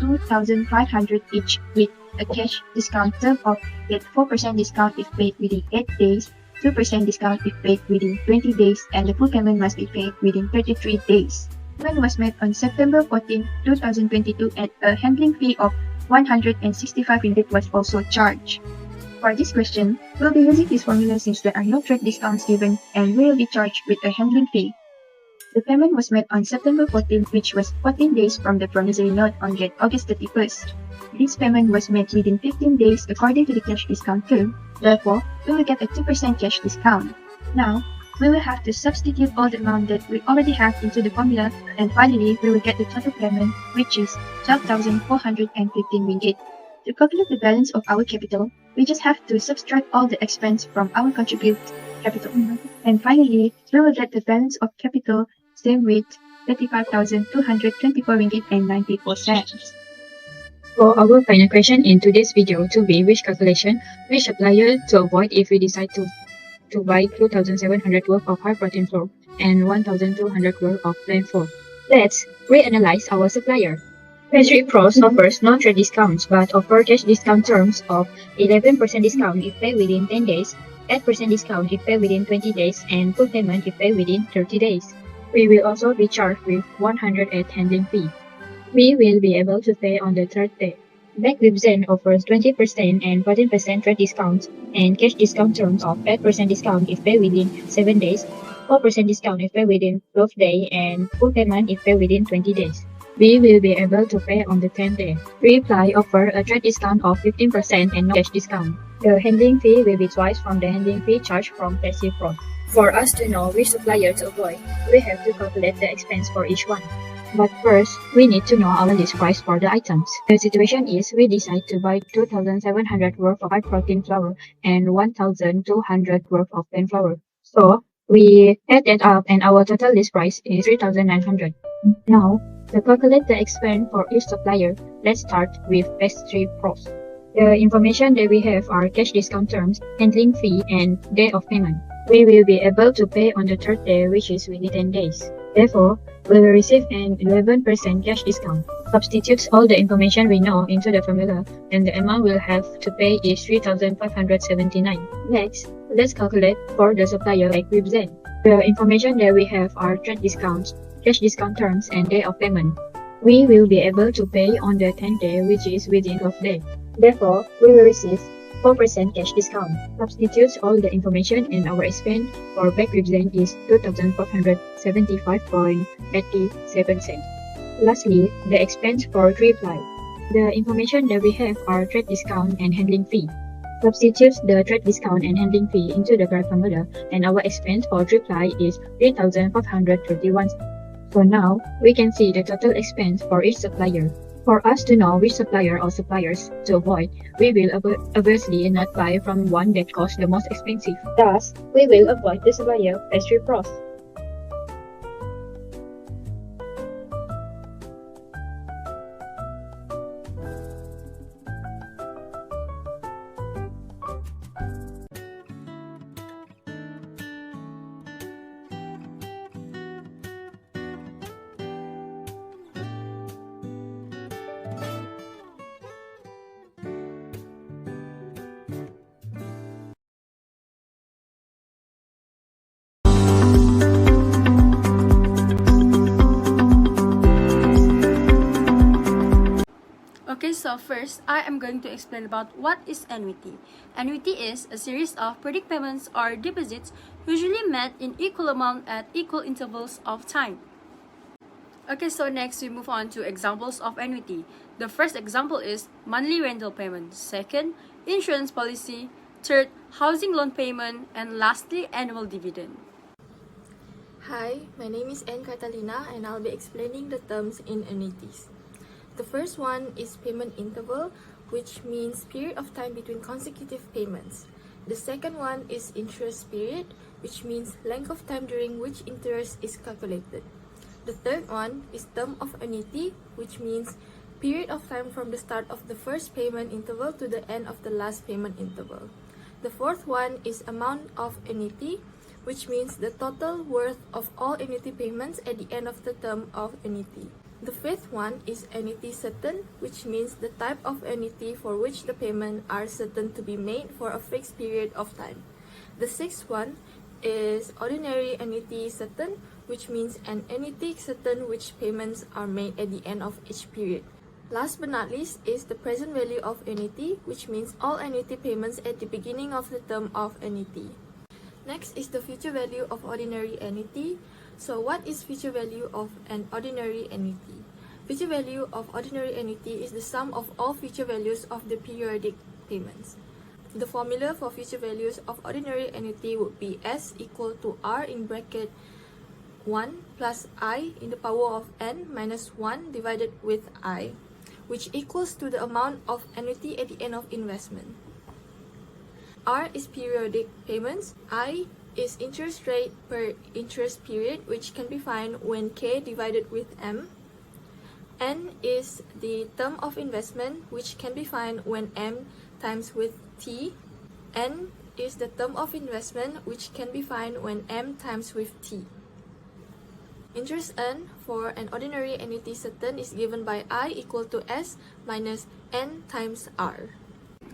2,500 each with a cash discount term of 4% discount if paid within 8 days, 2% discount if paid within 20 days, and the full payment must be paid within 33 days. Payment was made on September 14, 2022, and a handling fee of 165 ringgit was also charged. For this question, we'll be using this formula since there are no trade discounts given, and we will be charged with a handling fee. The payment was made on September 14, which was 14 days from the promissory note on date August 31st. This payment was made within 15 days according to the cash discount term. Therefore, we will get a 2% cash discount. Now, we will have to substitute all the amount that we already have into the formula, and finally, we will get the total payment, which is 12,415 ringgit. To calculate the balance of our capital, we just have to subtract all the expense from our contributed capital. And finally, we will get the balance of capital same with 35,224 ringgit and 94 cents. For our final question in today's video to be which calculation, which supplier to avoid if we decide to buy 2,700 worth of high protein flour and 1,200 worth of plain flour. Let's reanalyze our supplier. Pastry Pros offers non-trade discounts but offer cash discount terms of 11% discount if paid within 10 days, 8% discount if paid within 20 days, and full payment if paid within 30 days. We will also be charged with 108 handling fee. We will be able to pay on the third day. Back with Zen offers 20% and 14% trade discounts and cash discount terms of 8% discount if paid within 7 days, 4% discount if paid within 12 days, and full payment if paid within 20 days. We will be able to pay on the 10th day. 3-ply offer a trade discount of 15% and no cash discount. The handling fee will be twice from the handling fee charged from Pastry Pros. For us to know which supplier to avoid, we have to calculate the expense for each one. But first, we need to know our list price for the items. The situation is we decide to buy 2,700 worth of high protein flour and 1,200 worth of plain flour. So, we add that up and our total list price is 3,900. Now, to calculate the expense for each supplier, let's start with Pastry Pros. The information that we have are cash discount terms, handling fee, and day of payment. We will be able to pay on the third day, which is within 10 days. Therefore, we will receive an 11% cash discount. Substitute all the information we know into the formula, and the amount we'll have to pay is 3,579. Next, let's calculate for the supplier like represent. The information that we have are trade discounts, cash discount terms, and day of payment. We will be able to pay on the 10th day, which is within 12 days. Therefore, we will receive 4% cash discount. Substitute all the information, and our expense for back represent is 2,475.87 cents. Lastly, the expense for reply. The information that we have are trade discount and handling fee. Substitute the trade discount and handling fee into the graph formula, and our expense for reply is 3,531. So now, we can see the total expense for each supplier. For us to know which supplier or suppliers to avoid, we will obviously not buy from one that costs the most expensive. Thus, we will avoid the supplier pastry pros. Okay, so first, I am going to explain about what is annuity. Annuity is a series of predict payments or deposits usually made in equal amount at equal intervals of time. Okay, so next we move on to examples of annuity. The first example is monthly rental payment. Second, insurance policy. Third, housing loan payment. And lastly, annual dividend. Hi, my name is Anne Catalina and I'll be explaining the terms in annuities. The first one is payment interval, which means period of time between consecutive payments. The second one is interest period, which means length of time during which interest is calculated. The third one is term of annuity, which means period of time from the start of the first payment interval to the end of the last payment interval. The fourth one is amount of annuity, which means the total worth of all annuity payments at the end of the term of annuity. The fifth one is annuity certain, which means the type of annuity for which the payments are certain to be made for a fixed period of time. The sixth one is ordinary annuity certain, which means an annuity certain which payments are made at the end of each period. Last but not least is the present value of annuity, which means all annuity payments at the beginning of the term of annuity. Next is the future value of ordinary annuity. So what is future value of an ordinary annuity? Future value of ordinary annuity is the sum of all future values of the periodic payments. The formula for future values of ordinary annuity would be S equal to R in bracket 1 plus I in the power of n minus 1 divided with I, which equals to the amount of annuity at the end of investment. R is periodic payments, I is interest rate per interest period, which can be found when K divided with M. N is the term of investment, which can be found when M times with T. N is the term of investment, which can be found when M times with T. Interest earned for an ordinary annuity certain is given by I equal to S minus N times R.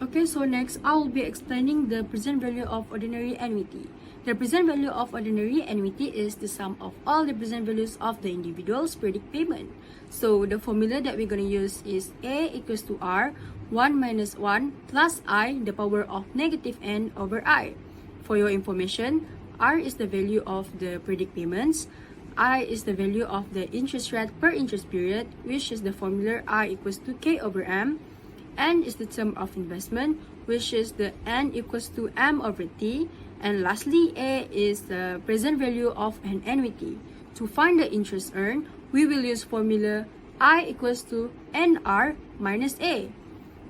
Okay, so next I will be explaining the present value of ordinary annuity. The present value of ordinary annuity is the sum of all the present values of the individual's predict payment. So the formula that we're going to use is A equals to R, 1 minus 1 plus I, the power of negative n over I. For your information, R is the value of the predict payments, I is the value of the interest rate per interest period, which is the formula I equals to K over M. N is the term of investment, which is the N equals to M over T. And lastly, A is the present value of an annuity. To find the interest earned, we will use formula I equals to NR minus A.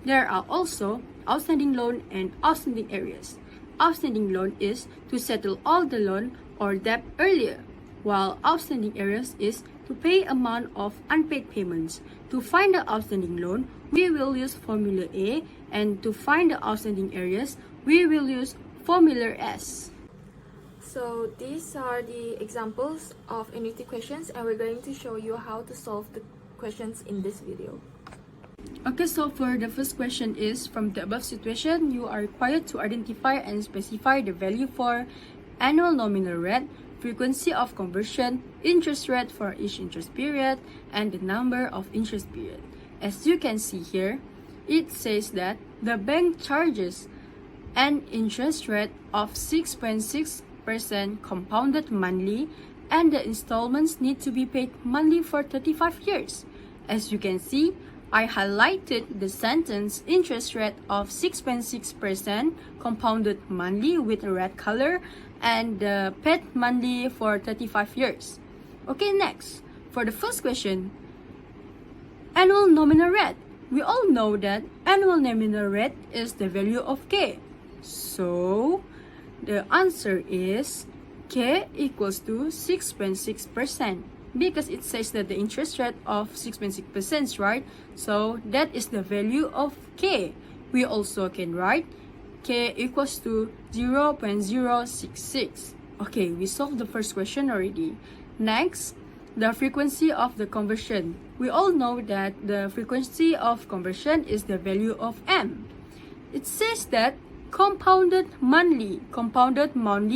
There are also outstanding loan and outstanding areas. Outstanding loan is to settle all the loan or debt earlier, while outstanding areas is to pay amount of unpaid payments. To find the outstanding loan, we will use formula A, and to find the outstanding areas, we will use formula S. So these are the examples of annuity questions, and we're going to show you how to solve the questions in this video. Okay, so for the first question is, from the above situation, you are required to identify and specify the value for annual nominal rate, frequency of conversion, interest rate for each interest period, and the number of interest period. As you can see here, it says that the bank charges an interest rate of 6.6% compounded monthly, and the installments need to be paid monthly for 35 years. As you can see, I highlighted the sentence interest rate of 6.6% compounded monthly with a red color and paid monthly for 35 years. Okay, next, for the first question, annual nominal rate. We all know that annual nominal rate is the value of K. So, the answer is K equals to 6.6%. Because it says that the interest rate of 6.6%, right? So that is the value of K. We also can write K equals to 0.066. Okay, we solved the first question already. Next, the frequency of the conversion. We all know that the frequency of conversion is the value of M. It says that compounded monthly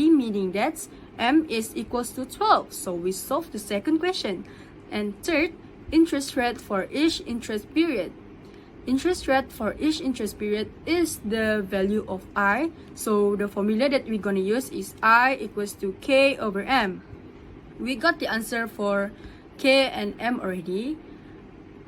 meaning that M is equals to 12. So we solve the second question. And third, interest rate for each interest period. Interest rate for each interest period is the value of I. So the formula that we're going to use is I equals to K over M. We got the answer for K and M already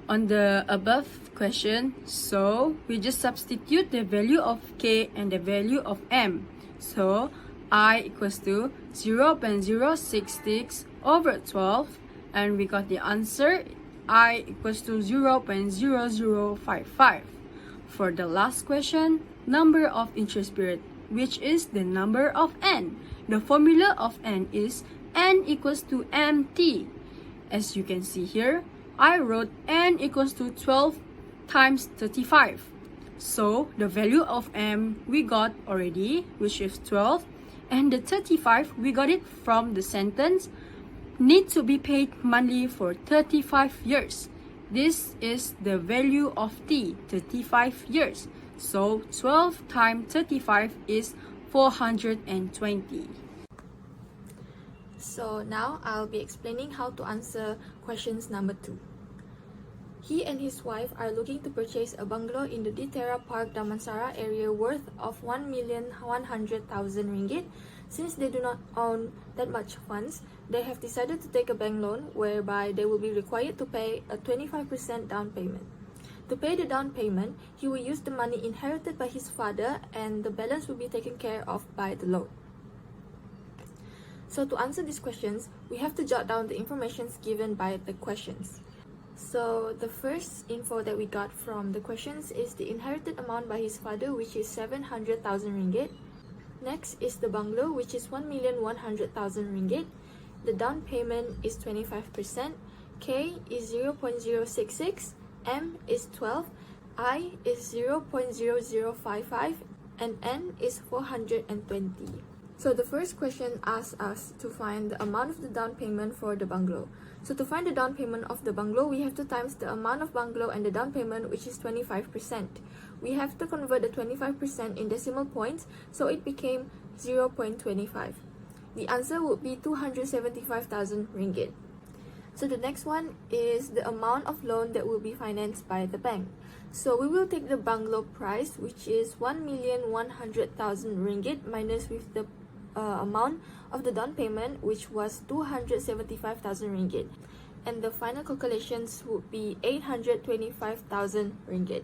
on the above question. So we just substitute the value of K and the value of M. So I equals to 0.066 over 12, and we got the answer I equals to 0.0055. For the last question, number of interest period, which is the number of N. The formula of N is N equals to MT. As you can see here, I wrote N equals to 12 times 35. So the value of M we got already, which is 12. And the 35, we got it from the sentence, need to be paid monthly for 35 years. This is the value of T, 35 years. So 12 times 35 is 420. So now I'll be explaining how to answer questions number 2. He and his wife are looking to purchase a bungalow in the Ditera Park Damansara area worth of 1,100,000 ringgit. Since they do not own that much funds, they have decided to take a bank loan whereby they will be required to pay a 25% down payment. To pay the down payment, he will use the money inherited by his father, and the balance will be taken care of by the loan. So to answer these questions, we have to jot down the information given by the questions. So the first info that we got from the questions is the inherited amount by his father, which is 700,000 ringgit. Next is the bungalow, which is 1,100,000 ringgit. The down payment is 25%. K is 0.066, M is 12, I is 0.0055, and N is 420. So the first question asks us to find the amount of the down payment for the bungalow. So to find the down payment of the bungalow, we have to times the amount of bungalow and the down payment, which is 25%. We have to convert the 25% in decimal points, so it became 0.25. The answer would be 275,000 ringgit. So the next one is the amount of loan that will be financed by the bank. So we will take the bungalow price, which is 1,100,000 ringgit minus with the amount of the down payment, which was 275,000 ringgit, and the final calculations would be 825,000 ringgit.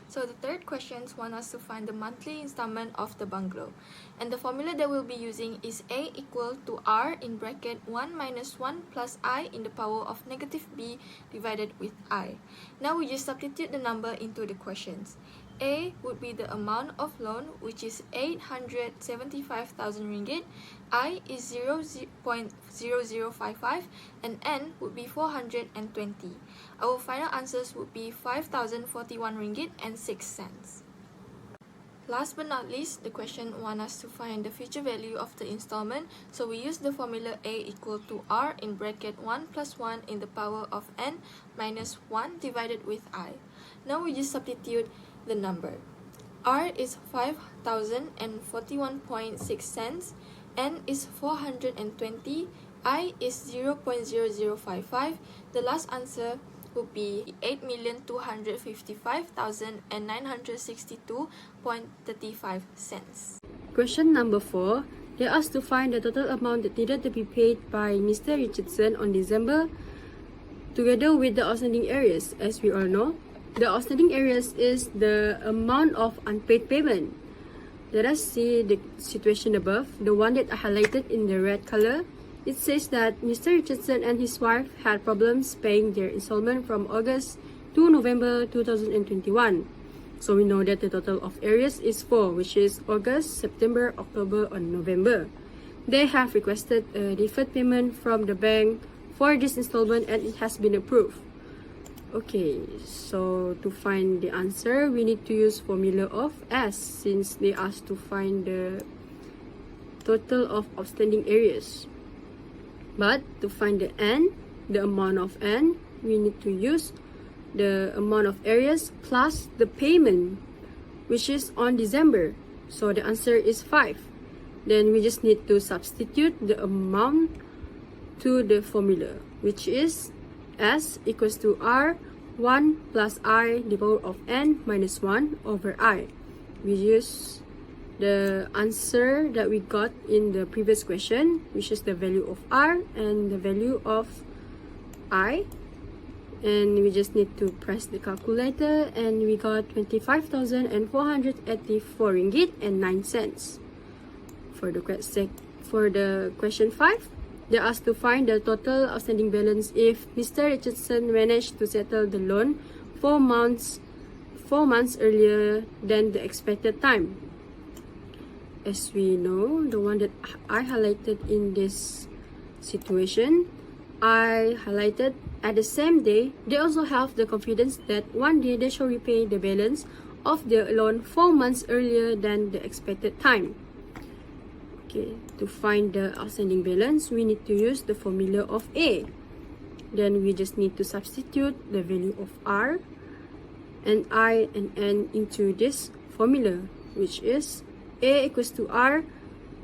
So the third questions want us to find the monthly installment of the bungalow, and the formula that we'll be using is A equal to R in bracket 1 minus 1 plus I in the power of negative B divided with I. Now we just substitute the number into the questions. A would be the amount of loan, which is 875,000 ringgit, I is 0.0055, and N would be 420. Our final answers would be 5,041 ringgit and 6 cents. Last but not least, the question wants us to find the future value of the installment, so we use the formula A equal to R in bracket 1 plus 1 in the power of n minus 1 divided with I. Now we just substitute the number. R is 5,041.6 cents, N is 420, I is 0.0055. The last answer would be 8,255,962.35 cents. Question number 4. They asked to find the total amount that needed to be paid by Mr. Richardson on December together with the outstanding areas. As we all know, the outstanding areas is the amount of unpaid payment. Let us see the situation above, the one that I highlighted in the red color. It says that Mr. Richardson and his wife had problems paying their installment from August to November 2021. So we know that the total of areas is 4, which is August, September, October, and November. They have requested a deferred payment from the bank for this installment and it has been approved. Okay, so to find the answer, we need to use formula of S since they asked to find the total of outstanding areas. But to find the N, the amount of N, we need to use the amount of areas plus the payment, which is on December. So the answer is 5. Then we just need to substitute the amount to the formula, which is S equals to R 1 plus I the power of N minus 1 over I. We use the answer that we got in the previous question, which is the value of R and the value of I. And we just need to press the calculator and we got 25,484 ringgit and 9 cents. For the question 5, they asked to find the total outstanding balance if Mr. Richardson managed to settle the loan 4 months earlier than the expected time. As we know, the one that I highlighted in this situation, I highlighted at the same day, they also have the confidence that one day they shall repay the balance of their loan 4 months earlier than the expected time. Okay, to find the outstanding balance, we need to use the formula of A. Then we just need to substitute the value of R and I and N into this formula, which is A equals to R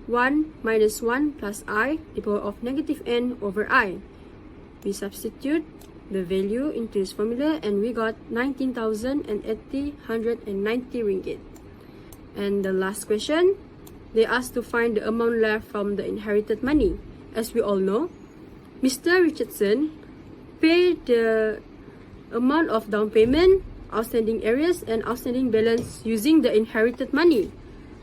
1 minus 1 plus I the power of negative N over I. We substitute the value into this formula and we got 19,890 ringgit. And the last question, they asked to find the amount left from the inherited money. As we all know, Mr. Richardson paid the amount of down payment, outstanding areas, and outstanding balance using the inherited money.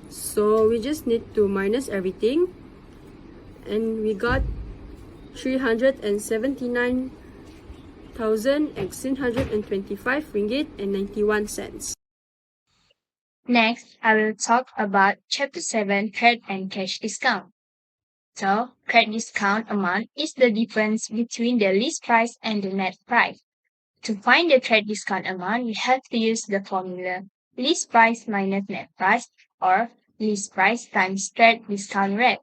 So we just need to minus everything and we got 379,625 ringgit and 91 cents. Next, I will talk about Chapter 7, Credit and Cash Discount. So, credit discount amount is the difference between the list price and the net price. To find the credit discount amount, we have to use the formula list price minus net price or list price times credit discount rate.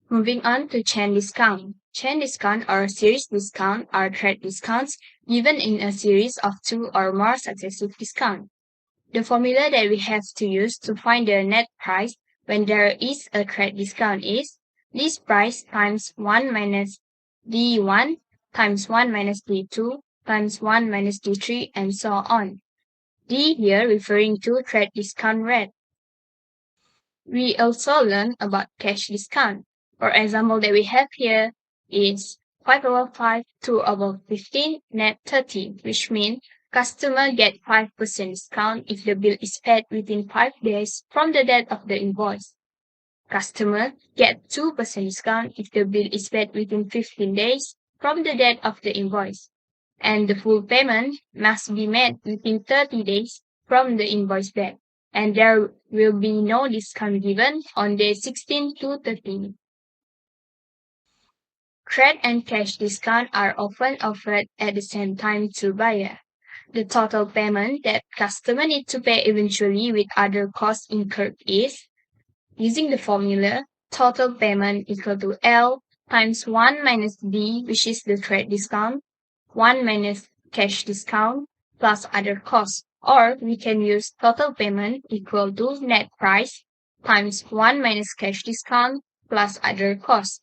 Moving on to chain discount. Chain discount or series discount are credit discounts given in a series of 2 or more successive discounts. The formula that we have to use to find the net price when there is a credit discount is list price times 1 minus D1 times 1 minus D2 times 1 minus D3 and so on. D here referring to credit discount rate. We also learn about cash discount. For example that we have here is 5 over 5, 2 over 15, net 30, which means customer get 5% discount if the bill is paid within 5 days from the date of the invoice. Customer get 2% discount if the bill is paid within 15 days from the date of the invoice. And the full payment must be made within 30 days from the invoice date. And there will be no discount given on day 16 to 13. Credit and cash discount are often offered at the same time to buyer. The total payment that customer need to pay eventually with other costs incurred is, using the formula, total payment equal to L times 1 minus D, which is the trade discount, 1 minus cash discount, plus other costs. Or we can use total payment equal to net price times 1 minus cash discount plus other costs.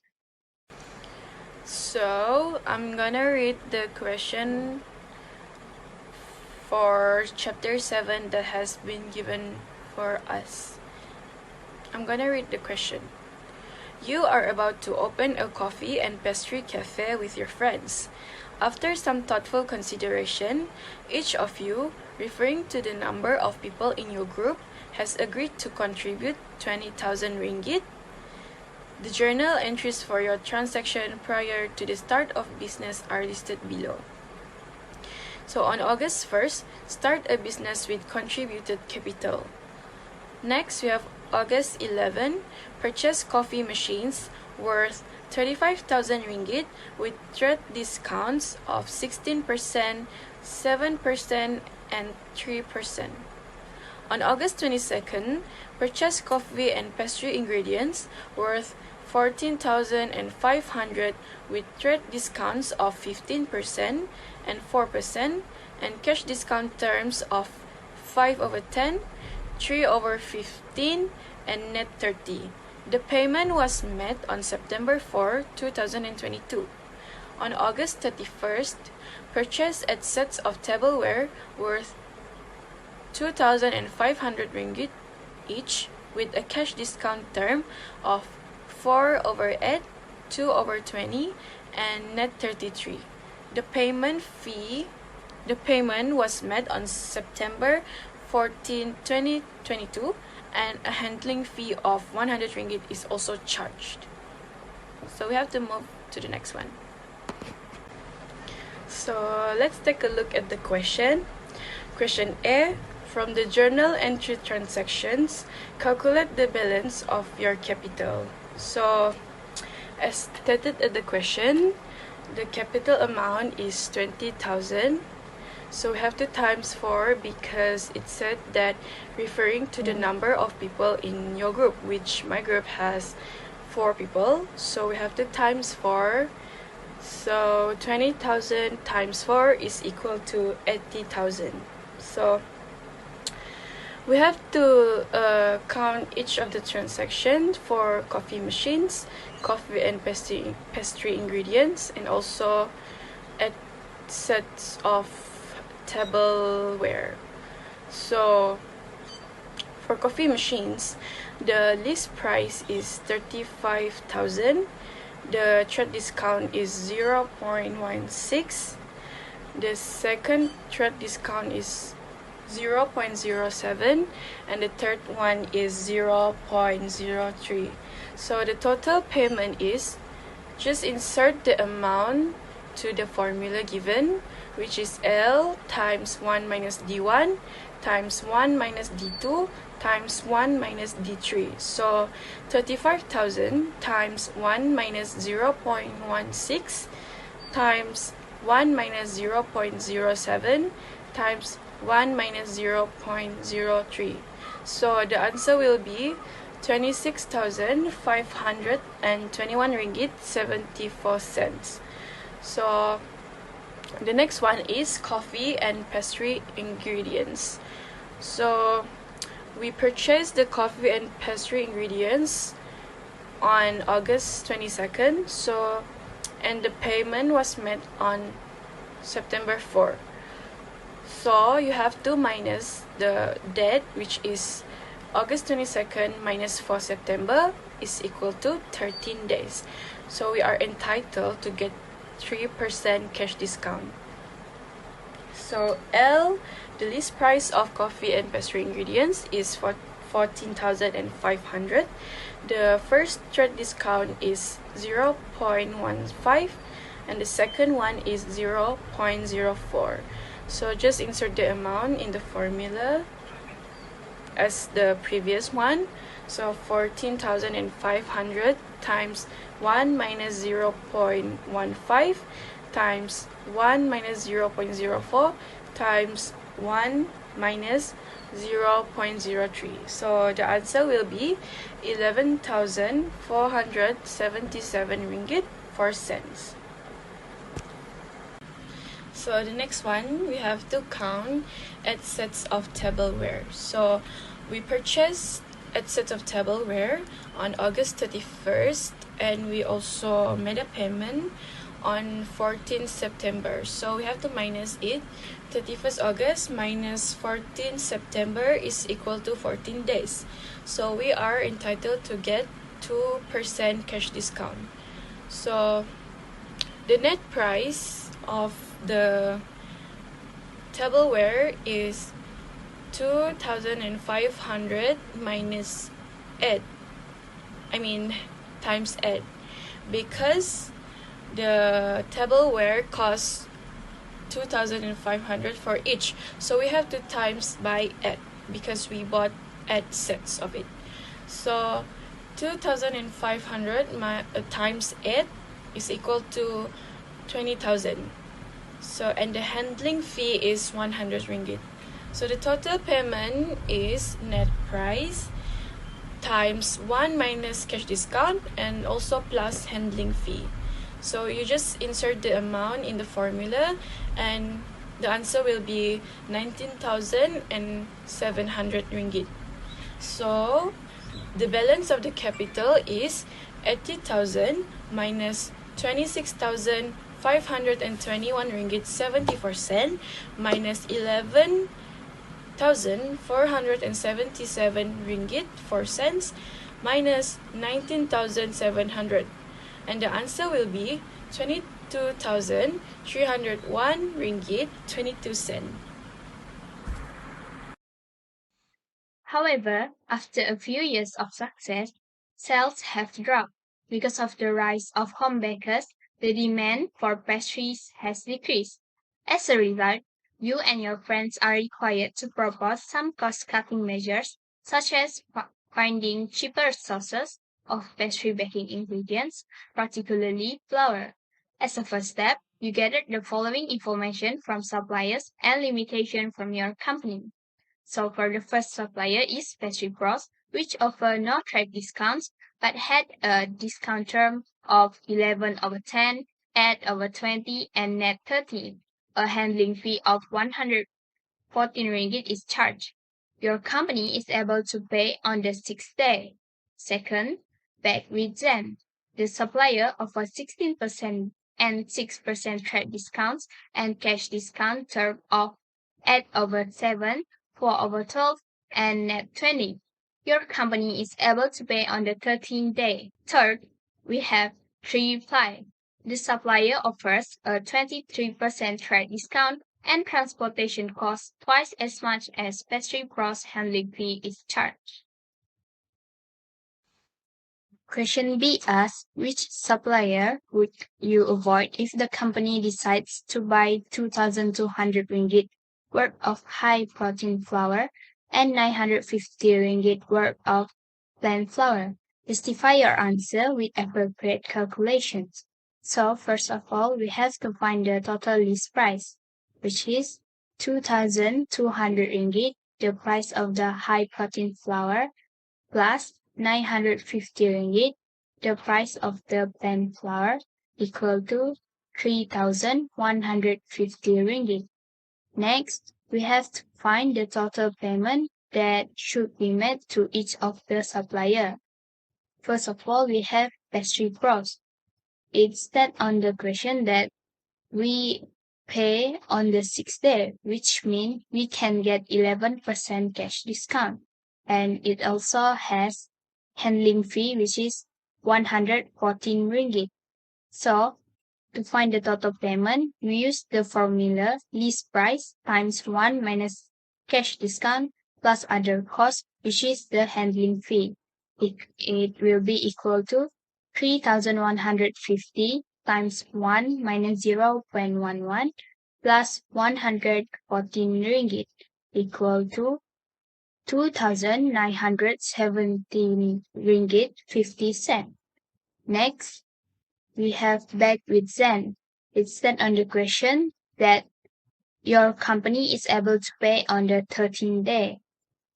So I'm gonna read the question for chapter 7 that has been given for us. I'm gonna read the question. You are about to open a coffee and pastry cafe with your friends. After some thoughtful consideration, each of you, referring to the number of people in your group, has agreed to contribute 20,000 ringgit. The journal entries for your transaction prior to the start of business are listed below. So on August 1st, start a business with contributed capital. Next, we have August 11, purchase coffee machines worth 35,000 ringgit with trade discounts of 16%, 7%, and 3%. On August 22nd, purchase coffee and pastry ingredients worth 14,500 with trade discounts of 15% and 4% and cash discount terms of 5/10, 3/15 and net 30. The payment was made on September 4, 2022. On August 31st, purchase a sets of tableware worth 2,500 ringgit each with a cash discount term of 4/8, 2/20 and net 33. The payment was made on September 14, 2022 and a handling fee of 100 ringgit is also charged. So we have to move to the next one. So let's take a look at the question. Question A. From the journal entry transactions, calculate the balance of your capital. So as stated at the question, the capital amount is 20,000. So we have to times 4 because it said that referring to the number of people in your group, which my group has 4 people. So we have to times 4. So 20,000 times 4 is equal to 80,000. So we have to count each of the transactions for coffee machines, coffee and pastry ingredients, and also at sets of tableware. So for coffee machines, the list price is 35,000. The trade discount is 0.16. The second trade discount is 0.07 and the third one is 0.03. So the total payment is, just insert the amount to the formula given, which is L times 1 minus D1 times 1 minus D2 times 1 minus D3. So 35,000 times 1 minus 0.16 times 1 minus 0.07 times 1 minus 0.03. So the answer will be 26,521 ringgit 74 cents. So the next one is coffee and pastry ingredients. So we purchased the coffee and pastry ingredients on August 22nd. So and the payment was made on September 4. So you have to minus the date, which is August 22nd minus 4 September is equal to 13 days. So we are entitled to get 3% cash discount. So L, the list price of coffee and pastry ingredients is for 14,500. The first trade discount is 0.15 and the second one is 0.04. So just insert the amount in the formula as the previous one. So 14,500 times 1 minus 0.15 times 1 minus 0.04 times 1 minus 0.03. So the answer will be 11,477 ringgit 4 cents. So the next one, we have to count 8 sets of tableware. So we purchased 8 sets of tableware on August 31st, and we also made a payment on 14th September. So we have to minus it. 31st August minus 14th September is equal to 14 days. So we are entitled to get 2% cash discount. So the net price of the tableware is 2,500 minus 8. Times 8, because the tableware costs 2,500 for each. So we have to times by 8 because we bought 8 sets of it. So 2,500 times 8 is equal to 20,000. So, and the handling fee is 100 ringgit. So the total payment is net price times 1 minus cash discount and also plus handling fee. So you just insert the amount in the formula and the answer will be 19,700 ringgit. So the balance of the capital is 80,000 minus 26,521 ringgit 74 cent minus 11,477 ringgit 4 cents minus 19,700, and the answer will be 22,301 ringgit 22 cent. However, after a few years of success, sales have dropped. Because of the rise of home bakers, the demand for pastries has decreased. As a result, you and your friends are required to propose some cost-cutting measures, such as finding cheaper sources of pastry baking ingredients, particularly flour. As a first step, you gathered the following information from suppliers and limitation from your company. So for the first supplier is Pastry Pros, which offer no trade discounts but had a discount term of 11/10, 8/20, and net 13. A handling fee of 114 ringgit is charged. Your company is able to pay on the 6th day. Second, Bake with Zen. The supplier offers 16% and 6% trade discounts and cash discount term of 8/7, 4/12, and net 20. Your company is able to pay on the 13th day. Third, we have 3Ply. The supplier offers a 23% trade discount and transportation costs twice as much as Pastry Pros handling fee is charged. Question B asks, which supplier would you avoid if the company decides to buy 2,200 ringgit worth of high-protein flour and 950 ringgit worth of plain flour? Justify your answer with appropriate calculations. So, first of all, we have to find the total list price, which is 2,200 ringgit, the price of the high-protein flour, plus 950 ringgit, the price of the plain flour, equal to 3,150 ringgit. Next, we have to find the total payment that should be made to each of the supplier. First of all, we have Pastry Pros. It states on the question that we pay on the 6th day, which means we can get 11% cash discount. And it also has handling fee, which is 114 ringgit. So, to find the total payment, we use the formula list price times 1 minus cash discount plus other costs, which is the handling fee. It will be equal to 3,150 times 1 minus 0.11 plus 114 ringgit equal to 2,917 ringgit 50 cent. Next, we have Bake with Zen. It said on the question that your company is able to pay on the 13th day.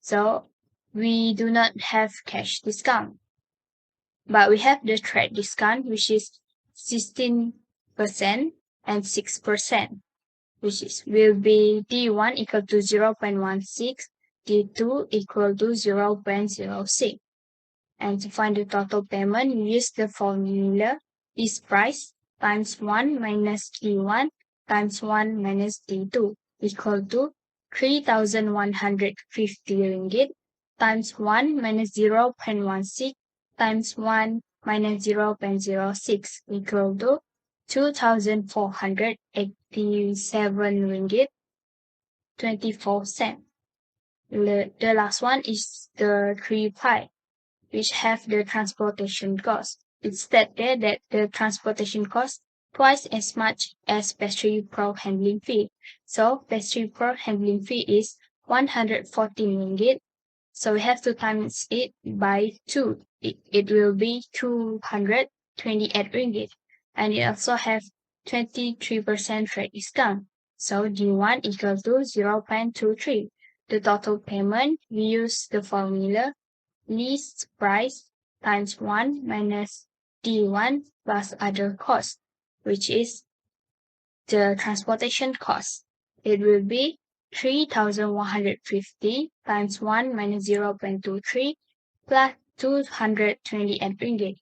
So we do not have cash discount. But we have the trade discount, which is 16% and 6%, which will be D1 equal to 0.16, D2 equal to 0.06. And to find the total payment, we use the formula is price times 1 minus D1 times 1 minus D2 equal to 3,150 ringgit times 1 minus 0.16 times 1 minus 0.06 equal to 2,487 ringgit 24 cents. The last one is the 3 pi, which have the transportation cost. It stated that the transportation cost twice as much as pastry pro handling fee. So pastry pro handling fee is 114 ringgit. So we have to times it by 2. It will be 228 ringgit. And it also have 23% trade discount. So D1 equal to 0.23. The total payment, we use the formula list price times 1 minus D1 plus other cost, which is the transportation cost. It will be 3,150 times 1 minus 0.23 plus 228 ringgit.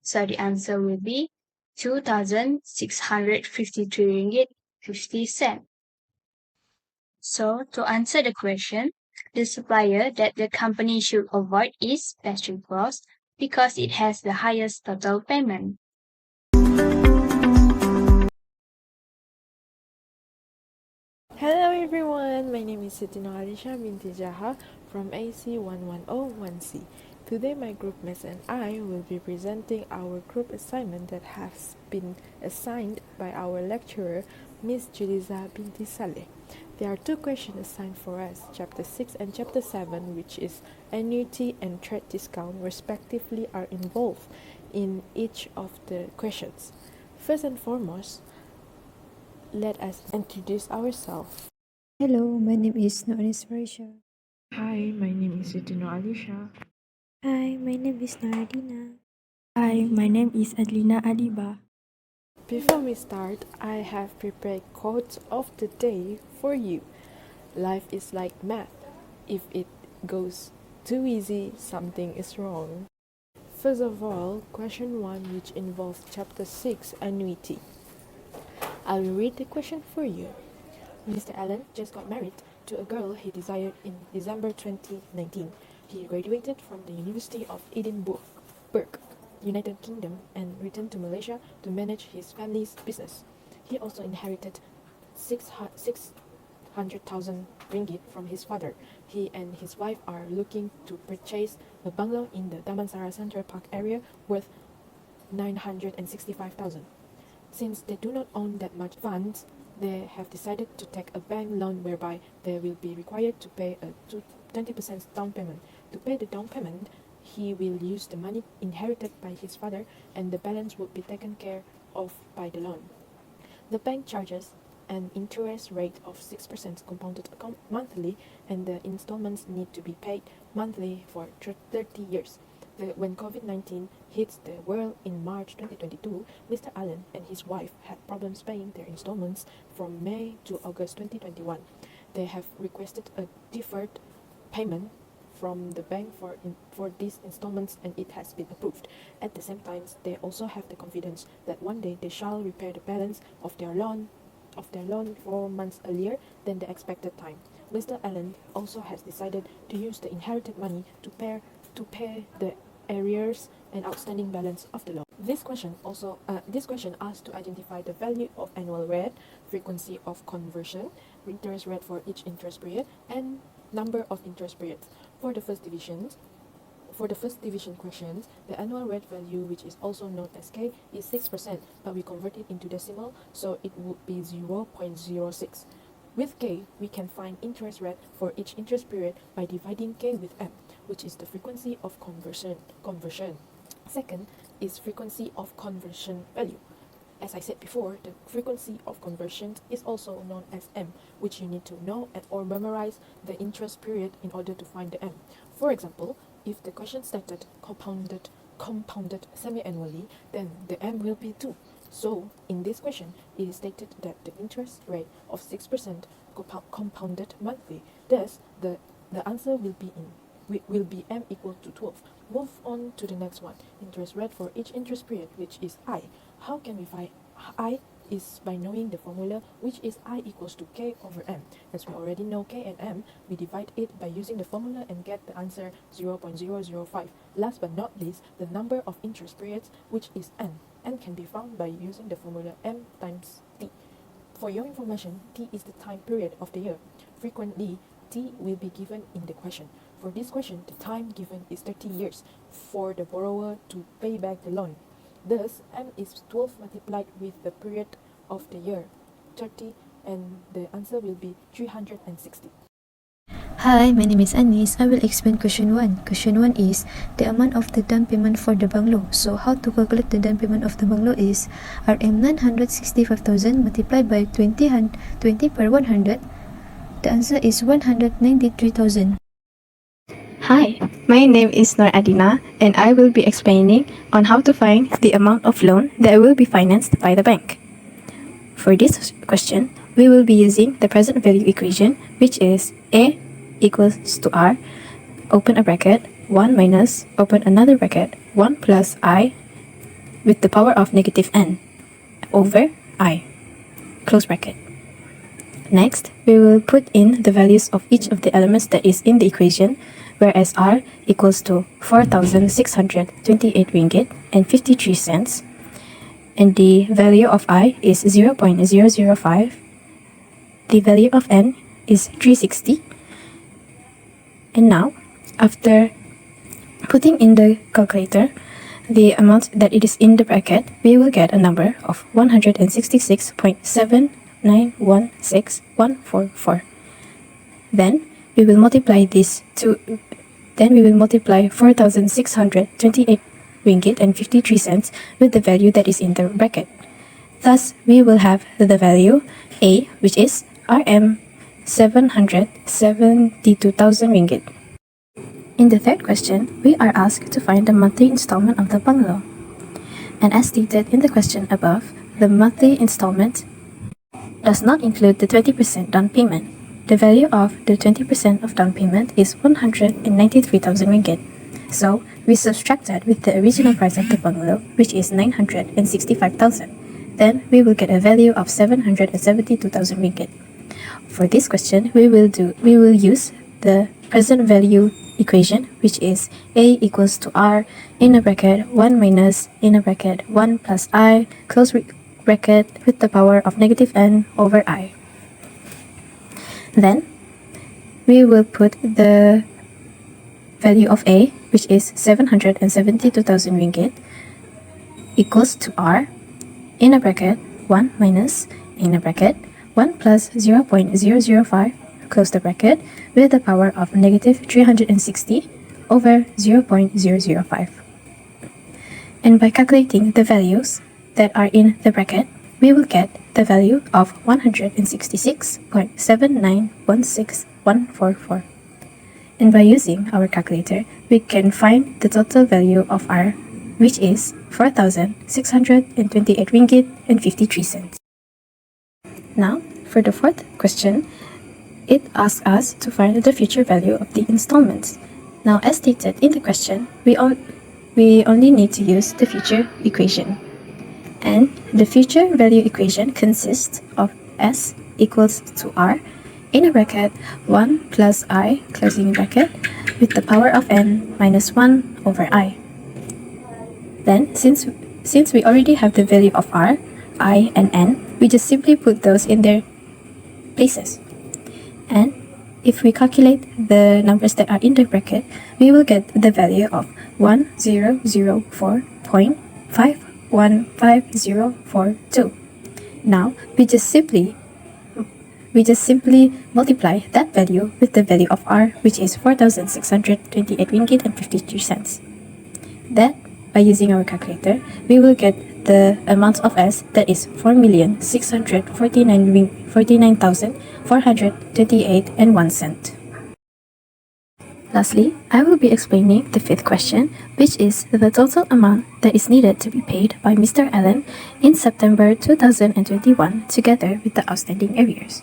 So the answer will be 2,653 ringgit 50 cents. So to answer the question, the supplier that the company should avoid is pastry pros because it has the highest total payment. Hello everyone, my name is Alisha Binti Zahrah from AC1101C. Today my group mates and I will be presenting our group assignment that has been assigned by our lecturer, Miss Juliza Binti Saleh. There are 2 questions assigned for us, Chapter 6 and Chapter 7, which is annuity and trade discount respectively are involved in each of the questions. First and foremost, let us introduce ourselves. Hello, my name is Noanis Farisha. Hi, my name is Alisha. Hi, my name is Naradina. Hi, my name is Adlina Adiba. Before we start, I have prepared quotes of the day for you. Life is like math. If it goes too easy, something is wrong. First of all, question 1, which involves Chapter 6, annuity. I will read the question for you. Mr. Allen just got married to a girl he desired in December 2019. He graduated from the University of Edinburgh, United Kingdom, and returned to Malaysia to manage his family's business. He also inherited 600,000 ringgit from his father. He and his wife are looking to purchase a bungalow in the Damansara Central Park area worth 965,000. Since they do not own that much funds, they have decided to take a bank loan whereby they will be required to pay a 20% down payment. To pay the down payment, he will use the money inherited by his father and the balance will be taken care of by the loan. The bank charges an interest rate of 6% compounded monthly and the installments need to be paid monthly for 30 years. When COVID-19 hits the world in March 2022, Mr. Allen and his wife had problems paying their installments from May to August 2021. They have requested a deferred payment from the bank for these installments and it has been approved. At the same time, they also have the confidence that one day they shall repay the balance of their loan 4 months earlier than the expected time. Mr. Allen also has decided to use the inherited money to pay the arrears and outstanding balance of the loan. This question asks to identify the value of annual rate, frequency of conversion, interest rate for each interest period, and number of interest periods. For the first division questions, the annual rate value, which is also known as K, is 6%, but we convert it into decimal, so it would be 0.06. With K, we can find interest rate for each interest period by dividing K with M, which is the frequency of conversion. Second is frequency of conversion value. As I said before, the frequency of conversion is also known as M, which you need to know or memorize the interest period in order to find the M. For example, if the question stated compounded semi-annually, then the M will be 2. So, in this question, it is stated that the interest rate of 6% compounded monthly. Thus, the answer will be M equal to 12. Move on to the next one. Interest rate for each interest period, which is I. How can we find I? Is by knowing the formula, which is I equals to K over M. As we already know K and M, we divide it by using the formula and get the answer 0.005. Last but not least, the number of interest periods, which is N. N can be found by using the formula M times T. For your information, T is the time period of the year. Frequently, T will be given in the question. For this question, the time given is 30 years for the borrower to pay back the loan. Thus, M is 12 multiplied with the period of the year, 30, and the answer will be 360. Hi, my name is Anis. I will explain question 1. Question 1 is the amount of the down payment for the bungalow. So how to calculate the down payment of the bungalow is RM 965,000 multiplied by 20 per 100. The answer is 193,000. Hi, my name is Nur Adina and I will be explaining on how to find the amount of loan that will be financed by the bank. For this question, we will be using the present value equation, which is A equals to R, open a bracket, 1 minus, open another bracket, 1 plus I with the power of negative n over I, close bracket. Next, we will put in the values of each of the elements that is in the equation, whereas R equals to 4,628 ringgit and 53 cents, and the value of I is 0.005, the value of N is 360, and now, after putting in the calculator the amount that it is in the bracket, we will get a number of 166.7916144. Then we will multiply 4,628 ringgit and 53 cents with the value that is in the bracket. Thus, we will have the value A, which is RM 772,000 ringgit. In the third question, we are asked to find the monthly installment of the bungalow. And as stated in the question above, the monthly installment does not include the 20% down payment. The value of the 20% of down payment is 193,000 ringgit. So, we subtract that with the original price of the bungalow, which is 965,000. Then, we will get a value of 772,000 ringgit. For this question, we will use the present value equation, which is A equals to R in a bracket 1 minus in a bracket 1 plus I, close bracket with the power of negative n over I. Then, we will put the value of A, which is 772,000 ringgit, equals to R in a bracket 1 minus in a bracket 1 plus 0.005, close the bracket, with the power of negative 360 over 0.005. And by calculating the values that are in the bracket, we will get the value of 166.7916144. And by using our calculator, we can find the total value of R, which is 4,628 ringgit and 53 cents. Now, for the fourth question, it asks us to find the future value of the installments. Now, as stated in the question, we only need to use the future equation. And the future value equation consists of S equals to R in a bracket 1 plus I, closing bracket, with the power of n minus 1 over I. Then, since we already have the value of R, I, and n, we just simply put those in their places. And if we calculate the numbers that are in the bracket, we will get the value of 1004.515042. Now, we just simply multiply that value with the value of R, which is 4,628 ringgit and 53 cents. That, by using our calculator, we will get the amount of S, that is 4,649,428 and 1 cent. Lastly, I will be explaining the fifth question, which is the total amount that is needed to be paid by Mr. Allen in September 2021 together with the outstanding arrears.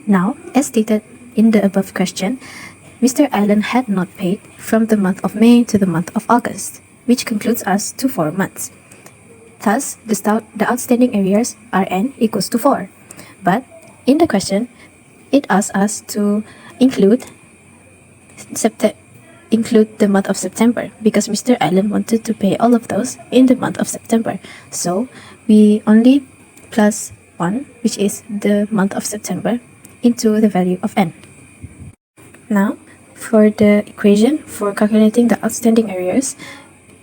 Now, as stated in the above question, Mr. Allen had not paid from the month of May to the month of August, which concludes us to 4 months. Thus, the outstanding arrears are n equals to 4. But in the question, it asks us to include the month of September because Mr. Allen wanted to pay all of those in the month of September. So we only plus 1, which is the month of September, into the value of n. Now, for the equation for calculating the outstanding arrears,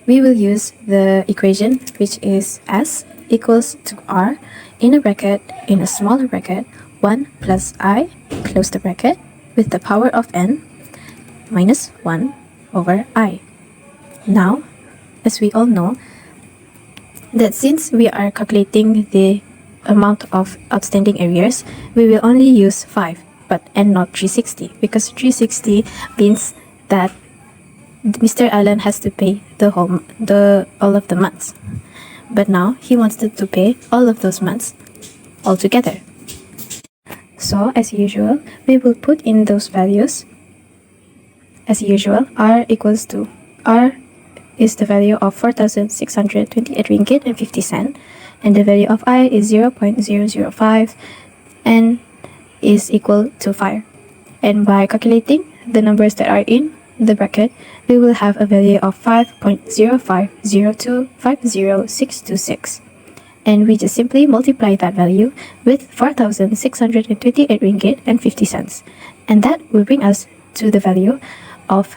we will use the equation which is S equals to R in a bracket, in a smaller bracket, 1 plus I, close the bracket, with the power of n, minus 1 over I. Now, as we all know, that since we are calculating the amount of outstanding arrears, we will only use 5, but and not 360, because 360 means that Mr. Allen has to pay all of the months. But now he wants to pay all of those months all together. So as usual, we will put in those values. As usual, R is the value of 4,628 ringgit and 50 cent, and the value of I is 0.005, and is equal to 5. And by calculating the numbers that are in the bracket, we will have a value of 5.050250,626. And we just simply multiply that value with 4,628 ringgit and 50 cents. And that will bring us to the value of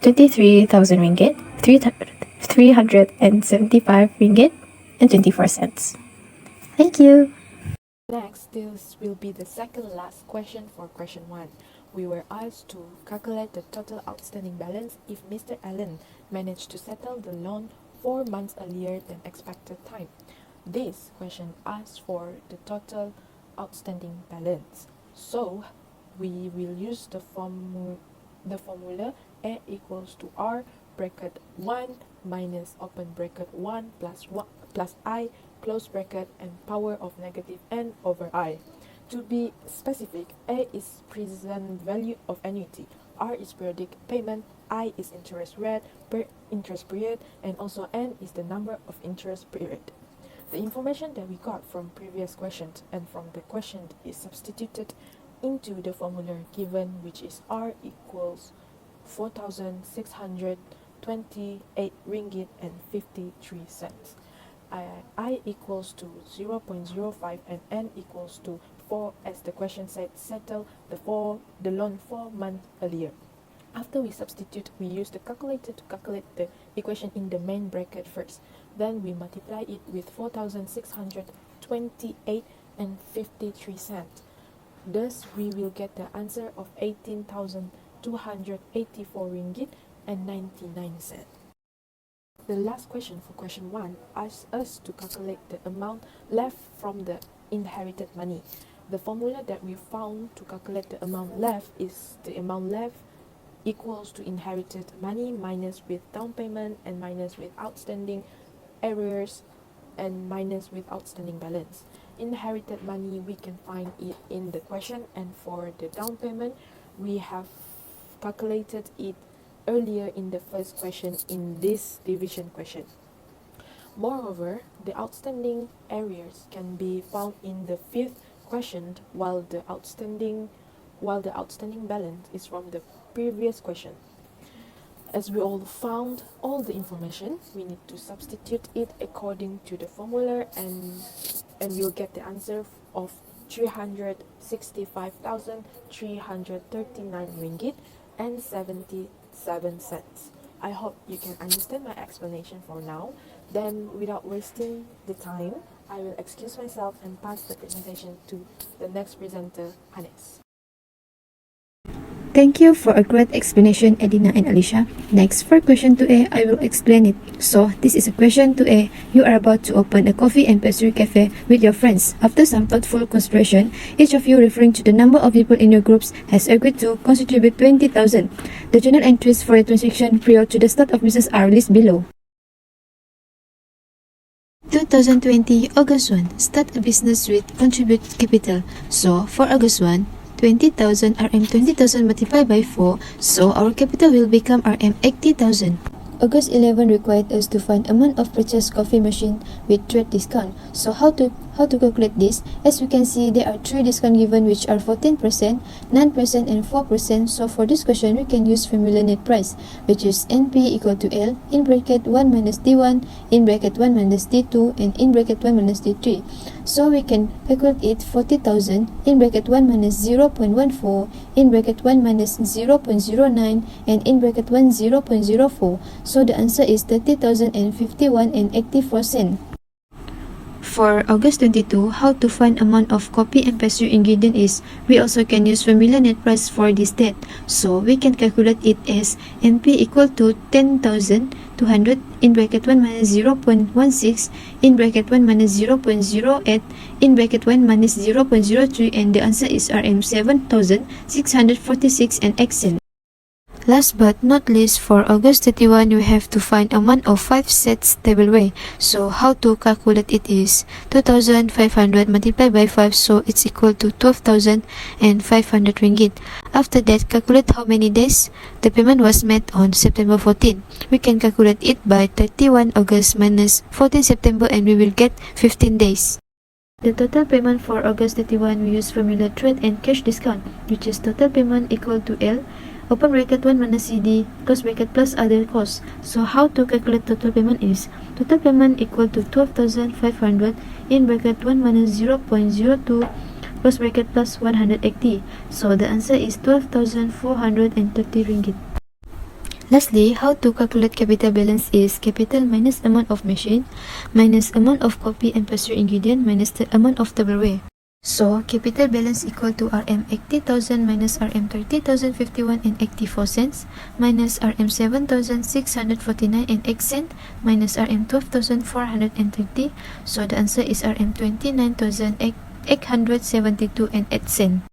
23,000 ringgit, 375 ringgit and 24 cents. Thank you. Next, this will be the second last question for question 1. We were asked to calculate the total outstanding balance if Mr. Allen managed to settle the loan 4 months earlier than expected time. This question asks for the total outstanding balance. So, we will use the formula A equals to R bracket 1 minus open bracket 1 plus I close bracket and power of negative n over I. To be specific, A is present value of annuity, R is periodic payment, I is interest rate per interest period, and also n is the number of interest period. The information that we got from previous questions and from the question is substituted into the formula given, which is R equals 4,628 ringgit and 53 cents. I equals to 0.05 and n equals to 4, as the question said, settle the loan 4 months earlier. After we substitute, we use the calculator to calculate the equation in the main bracket first. Then we multiply it with 4,628 and 53 cents. Thus, we will get the answer of 18,284 ringgit and 99 cents. The last question for question 1 asks us to calculate the amount left from the inherited money. The formula that we found to calculate the amount left is the amount left equals to inherited money minus with down payment and minus with outstanding arrears and minus with outstanding balance. Inherited money, we can find it in the question, and for the down payment, we have calculated it earlier in the first question in this division question. Moreover, the outstanding arrears can be found in the fifth question, while the outstanding balance is from the previous question. As we all found all the information, we need to substitute it according to the formula, and we'll get the answer of 365,339 ringgit and 77 cents. I hope you can understand my explanation for now. Then, without wasting the time, I will excuse myself and pass the presentation to the next presenter, Anas. Thank you for a great explanation, Edina and Alicia. Next, for question 2A, I will explain it. So, this is a question 2A. You are about to open a coffee and pastry cafe with your friends. After some thoughtful consideration, each of you referring to the number of people in your groups has agreed to contribute 20,000. The journal entries for the transaction prior to the start of business are listed below. 2020 August 1. Start a business with contribute capital. So, for August 1, 20,000 RM 20,000 multiplied by 4, so our capital will become RM 80,000. August 11 required us to find amount of purchased coffee machine with trade discount. So how to calculate this? As we can see, there are 3 discount given which are 14%, 9% and 4%. So for this question, we can use formula net price, which is NP equal to L in bracket 1 minus D1 in bracket 1 minus D2 and in bracket 1 minus D3. So we can calculate it 40,000 in bracket 1 minus 0.14 in bracket 1 minus 0.09 and in bracket 1 0.04. So the answer is 30,051 and 84 cents. For August 22, how to find amount of coffee and pastry ingredient is, we also can use formula net price for this date. So we can calculate it as NP equal to 10,200 in bracket 1 minus 0.16 in bracket 1 minus 0.08 in bracket 1 minus 0.03 and the answer is RM 7,646 and Ahseng. Last but not least, for August 31, we have to find amount of 5 sets tableware. So how to calculate it is 2,500 multiplied by 5, so it's equal to 12,500 ringgit. After that, calculate how many days the payment was made on September 14. We can calculate it by 31 August minus 14 September and we will get 15 days. The total payment for August 31, we use formula trade and cash discount, which is total payment equal to L open bracket 1 minus CD close bracket plus other costs. So how to calculate total payment is total payment equal to 12,500 in bracket 1 minus 0.02 close bracket plus 180. So the answer is 12,430 ringgit. Lastly, how to calculate capital balance is capital minus amount of machine minus amount of coffee and pastry ingredient minus the amount of tableware. So, capital balance equal to RM 80,000 minus RM 30,051 and 84 cents minus RM 7,649 and 8 cents minus RM 12,430. So, the answer is RM 29,872 and 8 cents.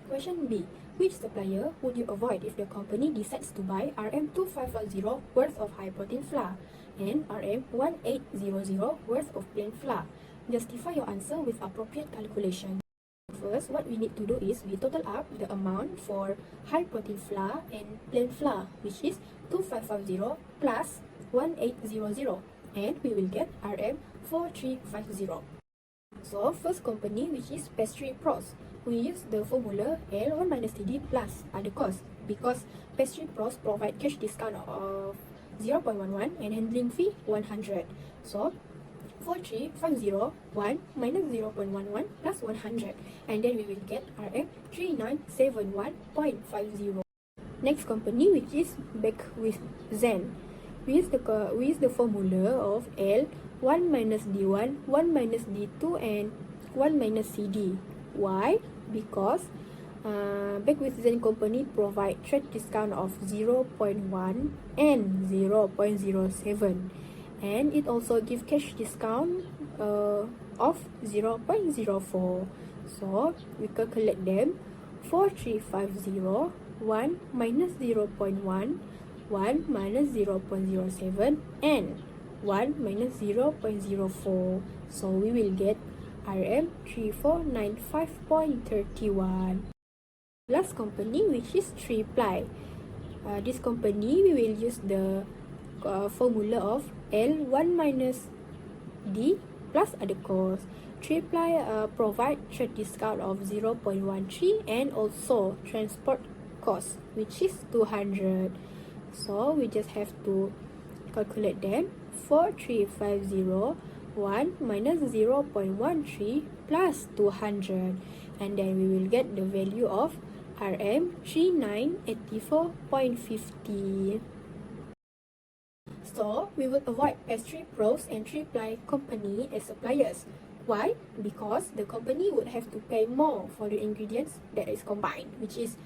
Question B. Which supplier would you avoid if the company decides to buy RM2510 worth of high protein flour and RM1800 worth of plain flour? Justify your answer with appropriate calculation. First, what we need to do is we total up the amount for high protein flour and plain flour, which is 2550 plus 1800, and we will get RM4350. So, first company, which is Pastry Pros. We use the formula L1 minus TD plus other costs because Pastry Pros provide cash discount of 0.11 and handling fee 100. So 4350 minus 0.11 plus 100 and then we will get RM 3971.50. Next company, which is Back with Zen. We use the formula of L 1 minus D1, 1 minus D2 and 1 minus CD. Why? Because Back with Zen company provide trade discount of 0.1 and 0.07 and it also give cash discount of 0.04. So we calculate them. 4350 1 minus 0.1, 1 minus 0.07 and 1 minus 0.04. So we will get RM 3495.31. Last company, which is 3ply. This company, we will use the formula of L1 minus D plus other costs. 3ply provide trade discount of 0.13 and also transport cost, which is 200. So we just have to calculate them. 4350 1 minus 0.13 plus 200 and then we will get the value of RM 3984.50. So we will avoid Pastry Pros and 3ply company as suppliers. Why? Because the company would have to pay more for the ingredients that is combined, which is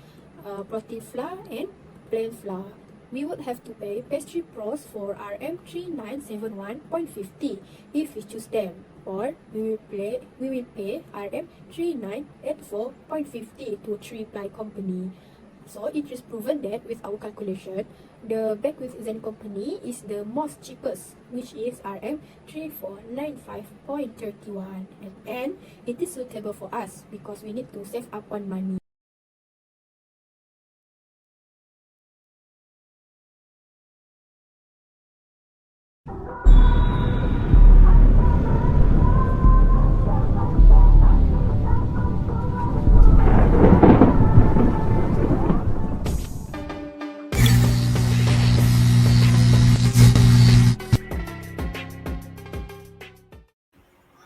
protein flour and plain flour. We would have to pay pastry pros for RM3971.50 if we choose them, or we will pay RM3984.50 to 3-ply company. So it is proven that with our calculation, the Bake with Zen company is the most cheapest, which is RM3495.31, and it is suitable for us because we need to save up on money.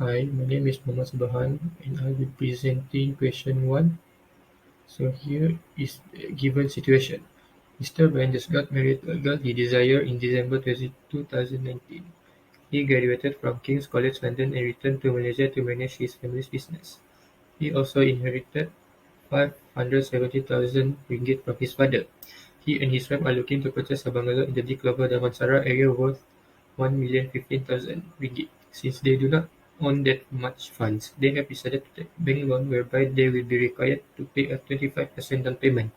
Hi, my name is Mohamad and I'll be presenting question 1. So here is a given situation. Mr. Ben just got married to a girl he desired in December 2019. He graduated from King's College London and returned to Malaysia to manage his family's business. He also inherited 570,000 ringgit from his father. He and his wife are looking to purchase a bungalow in the Clover Damansara area worth 1,015,000 ringgit. Since they do not own that much funds, they have decided to take a bank loan whereby they will be required to pay a 25% down payment.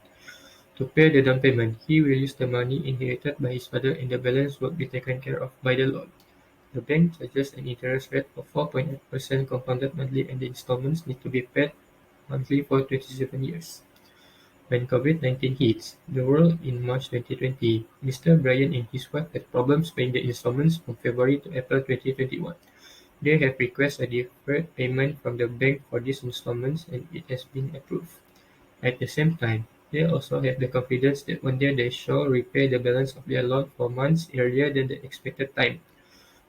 To pay the down payment, he will use the money inherited by his father and the balance will be taken care of by the loan. The bank charges an interest rate of 4.8% compounded monthly and the installments need to be paid monthly for 27 years. When COVID-19 hits the world in March 2020, Mr. Brian and his wife had problems paying the installments from February to April 2021. They have requested a deferred payment from the bank for these installments and it has been approved. At the same time, they also have the confidence that one day they shall repay the balance of their loan 4 months earlier than the expected time.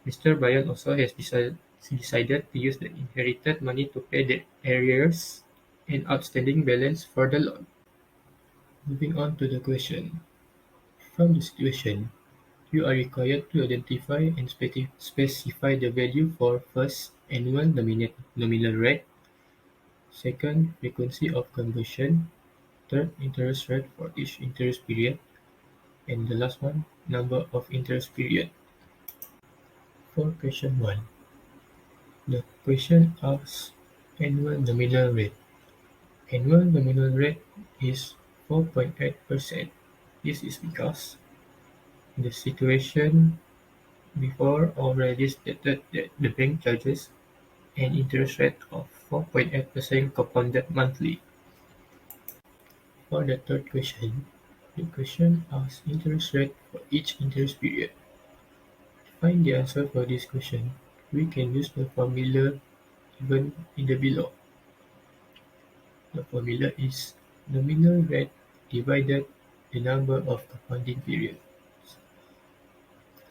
Mr. Brian also has decided to use the inherited money to pay the arrears and outstanding balance for the loan. Moving on to the question. From the situation, you are required to identify and specify the value for first, annual nominal rate, second, frequency of conversion, third, interest rate for each interest period, and the last one, number of interest period. For question 1, the question asks annual nominal rate. Annual nominal rate is 4.8%. This is because the situation before already stated that the bank charges an interest rate of 4.8% compounded monthly. For the third question, the question asks interest rate for each interest period. To find the answer for this question, we can use the formula given in the below. The formula is nominal rate divided the number of compounding periods.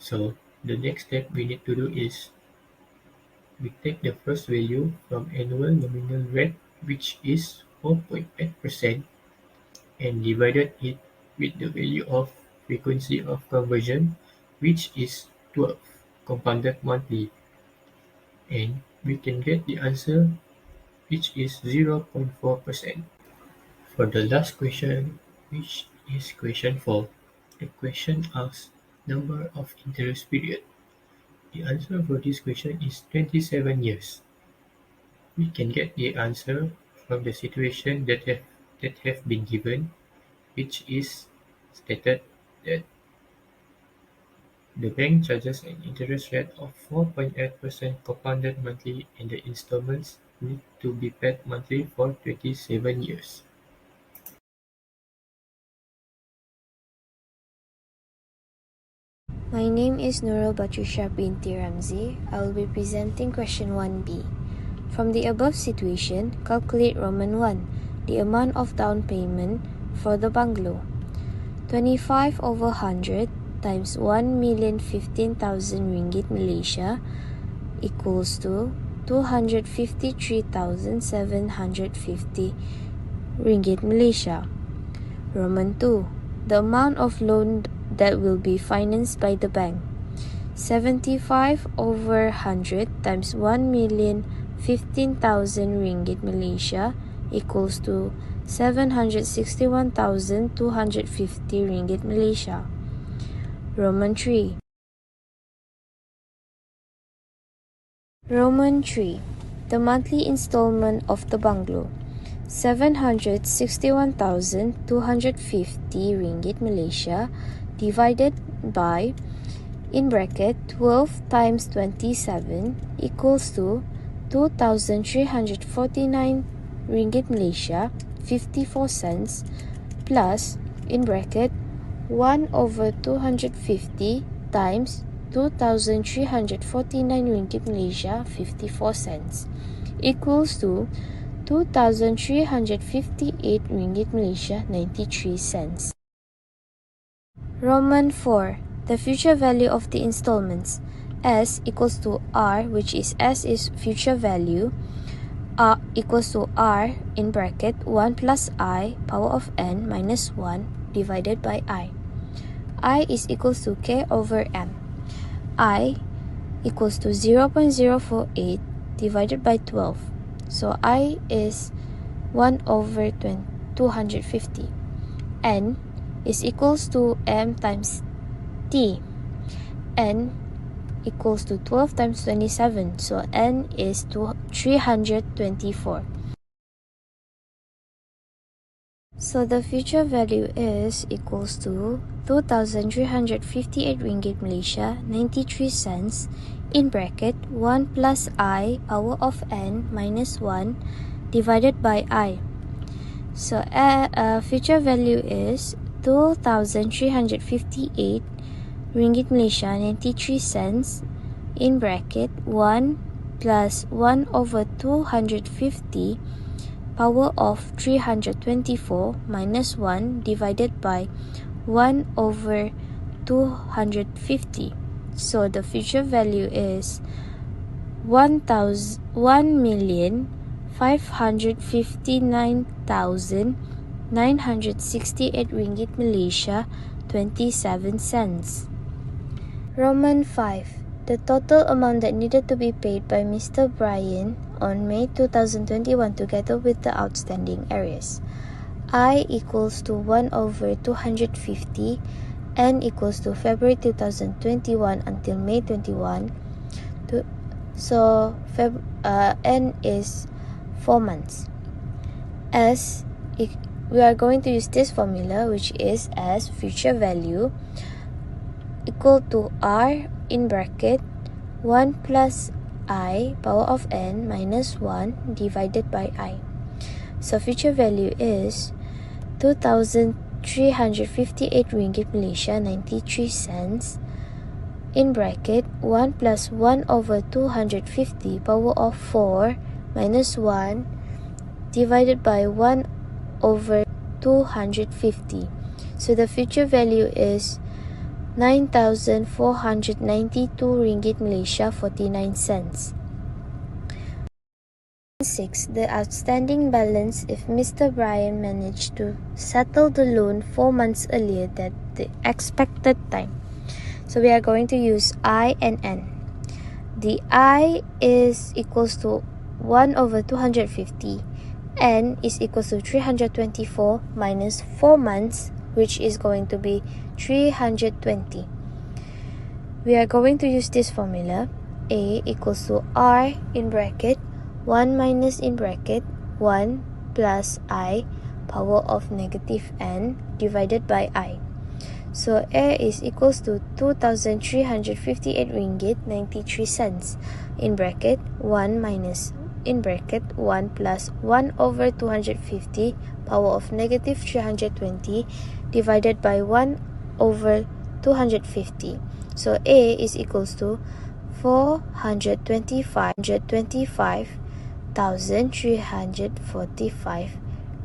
So the next step we need to do is we take the first value from annual nominal rate, which is 4.8%, and divided it with the value of frequency of conversion, which is 12, compounded monthly. And we can get the answer, which is 0.4%. For the last question, which is question 4, the question asks number of interest period. The answer for this question is 27 years. We can get the answer from the situation that have been given, which is stated that the bank charges an interest rate of 4.8% compounded monthly and the installments need to be paid monthly for 27 years. My name is Nurul Batrisha Binti Ramzi. I will be presenting question 1B. From the above situation, calculate Roman 1, the amount of down payment for the bungalow. 25/100 times 1,015,000 ringgit Malaysia equals to 253,750 ringgit Malaysia. Roman 2, the amount of loan that will be financed by the bank. 75/100 times 1,015,000 15,000 ringgit Malaysia equals to 761,250 ringgit Malaysia. Roman 3. Roman 3. The monthly installment of the bungalow, 761,250 ringgit Malaysia divided by, in bracket, 12 times 27 equals to 2,349 ringgit Malaysia 54 cents plus, in bracket, 1 over 250 times 2,349 ringgit Malaysia 54 cents equals to 2,358 ringgit Malaysia 93 cents. Roman 4. The future value of the installments. S equals to R, which is S is future value, equals to R, in bracket, 1 plus I power of n minus 1 divided by I. I is equals to K over M. I equals to 0.048 divided by 12. So I is 1 over 250. N is equals to M times T. N equals to 12 times 27. So N is 324. So the future value is equals to 2,358 ringgit Malaysia 93 cents, in bracket, 1 plus I power of n minus 1 divided by I. So future value is 2,358 ringgit Malaysia 93 cents, in bracket, 1 plus 1 over 250 power of 324 minus 1 divided by 1 over 250. So the future value is 1,559,968 ringgit Malaysia 27 cents. Roman 5. The total amount that needed to be paid by Mr. Brian on May 2021 together with the outstanding arrears. I equals to 1 over 250, N equals to February 2021 until May 21. So N is 4 months. S, we are going to use this formula, which is as future value equal to R, in bracket, 1 plus I power of n minus 1 divided by I. So future value is 2,358 ringgit Malaysia 93 cents, in bracket, 1 plus 1 over 250 power of 4 minus 1 divided by 1 over 250. So the future value is 9,492 ringgit Malaysia 49 cents. 6. The outstanding balance if Mr. Brian managed to settle the loan 4 months earlier than the expected time. So we are going to use I and N. The I is equals to 1 over 250. N is equals to 324 minus 4 months, which is going to be 320. We are going to use this formula. A equals to R, in bracket, 1 minus, in bracket, 1 plus I power of negative n divided by I. So A is equals to 2,358 ringgit 93 cents, in bracket, 1 minus, in bracket, 1 plus 1 over 250 power of negative 320 divided by 1 over 250. So A is equals to 425,345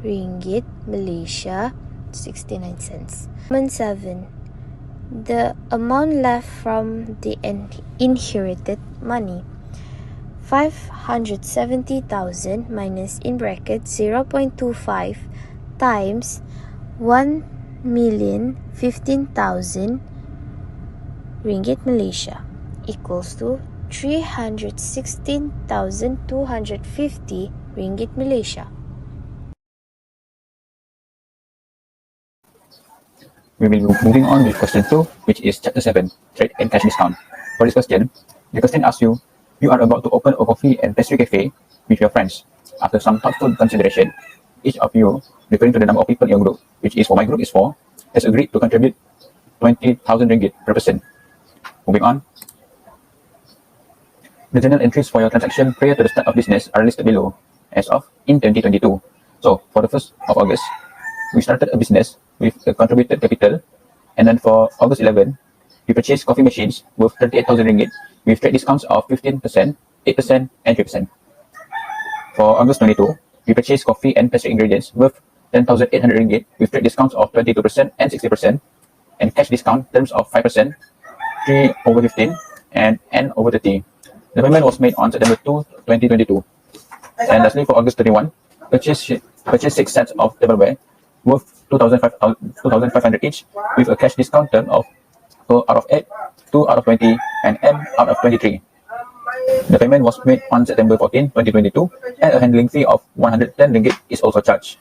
ringgit Malaysia 69 cents. 7. The amount left from the inherited money. 570,000 minus, in bracket, 0.25 times 1,015,000 ringgit Malaysia equals to 316,250 ringgit Malaysia. We will be moving on with question 2, which is chapter 7, trade and cash discount. For this question, the question asks you, you are about to open a coffee and pastry cafe with your friends. After some thoughtful consideration, each of you, referring to the number of people in your group, which is for my group is 4, has agreed to contribute 20,000 ringgit per person. Moving on. The journal entries for your transaction prior to the start of business are listed below as of in 2022. So, for the 1st of August, we started a business with a contributed capital, and then for August 11, we purchased coffee machines worth 38,000 ringgit with trade discounts of 15%, 8%, and 3%. For August 22, we purchased coffee and pastry ingredients worth 10,800 ringgit with trade discounts of 22% and 60%, and cash discount terms of 5%, 3/15, and N/30. The payment was made on September 2, 2022. And lastly, for August 31, purchased 6 sets of tableware worth 2,500 each with a cash discount term of 4 out of 8, 2 out of 20, and M out of 23. The payment was made on September 14, 2022, and a handling fee of 110 ringgit is also charged.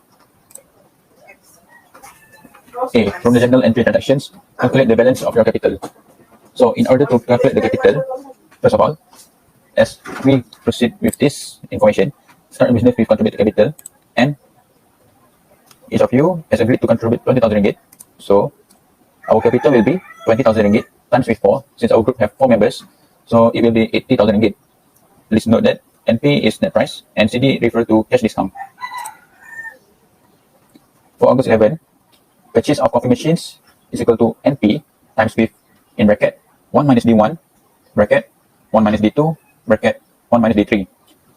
A. From the journal entry transactions, calculate the balance of your capital. So, in order to calculate the capital, first of all, as we proceed with this information, start a business with contributed capital, and each of you has agreed to contribute 20,000 ringgit. So, our capital will be 20,000 ringgit times with 4, since our group have 4 members. So, it will be 80,000 ringgit. Please note that NP is net price and CD refer to cash discount. For August 11, purchase of coffee machines is equal to NP times with, in bracket, 1 minus D1, bracket, 1 minus D2, bracket, 1 minus D3.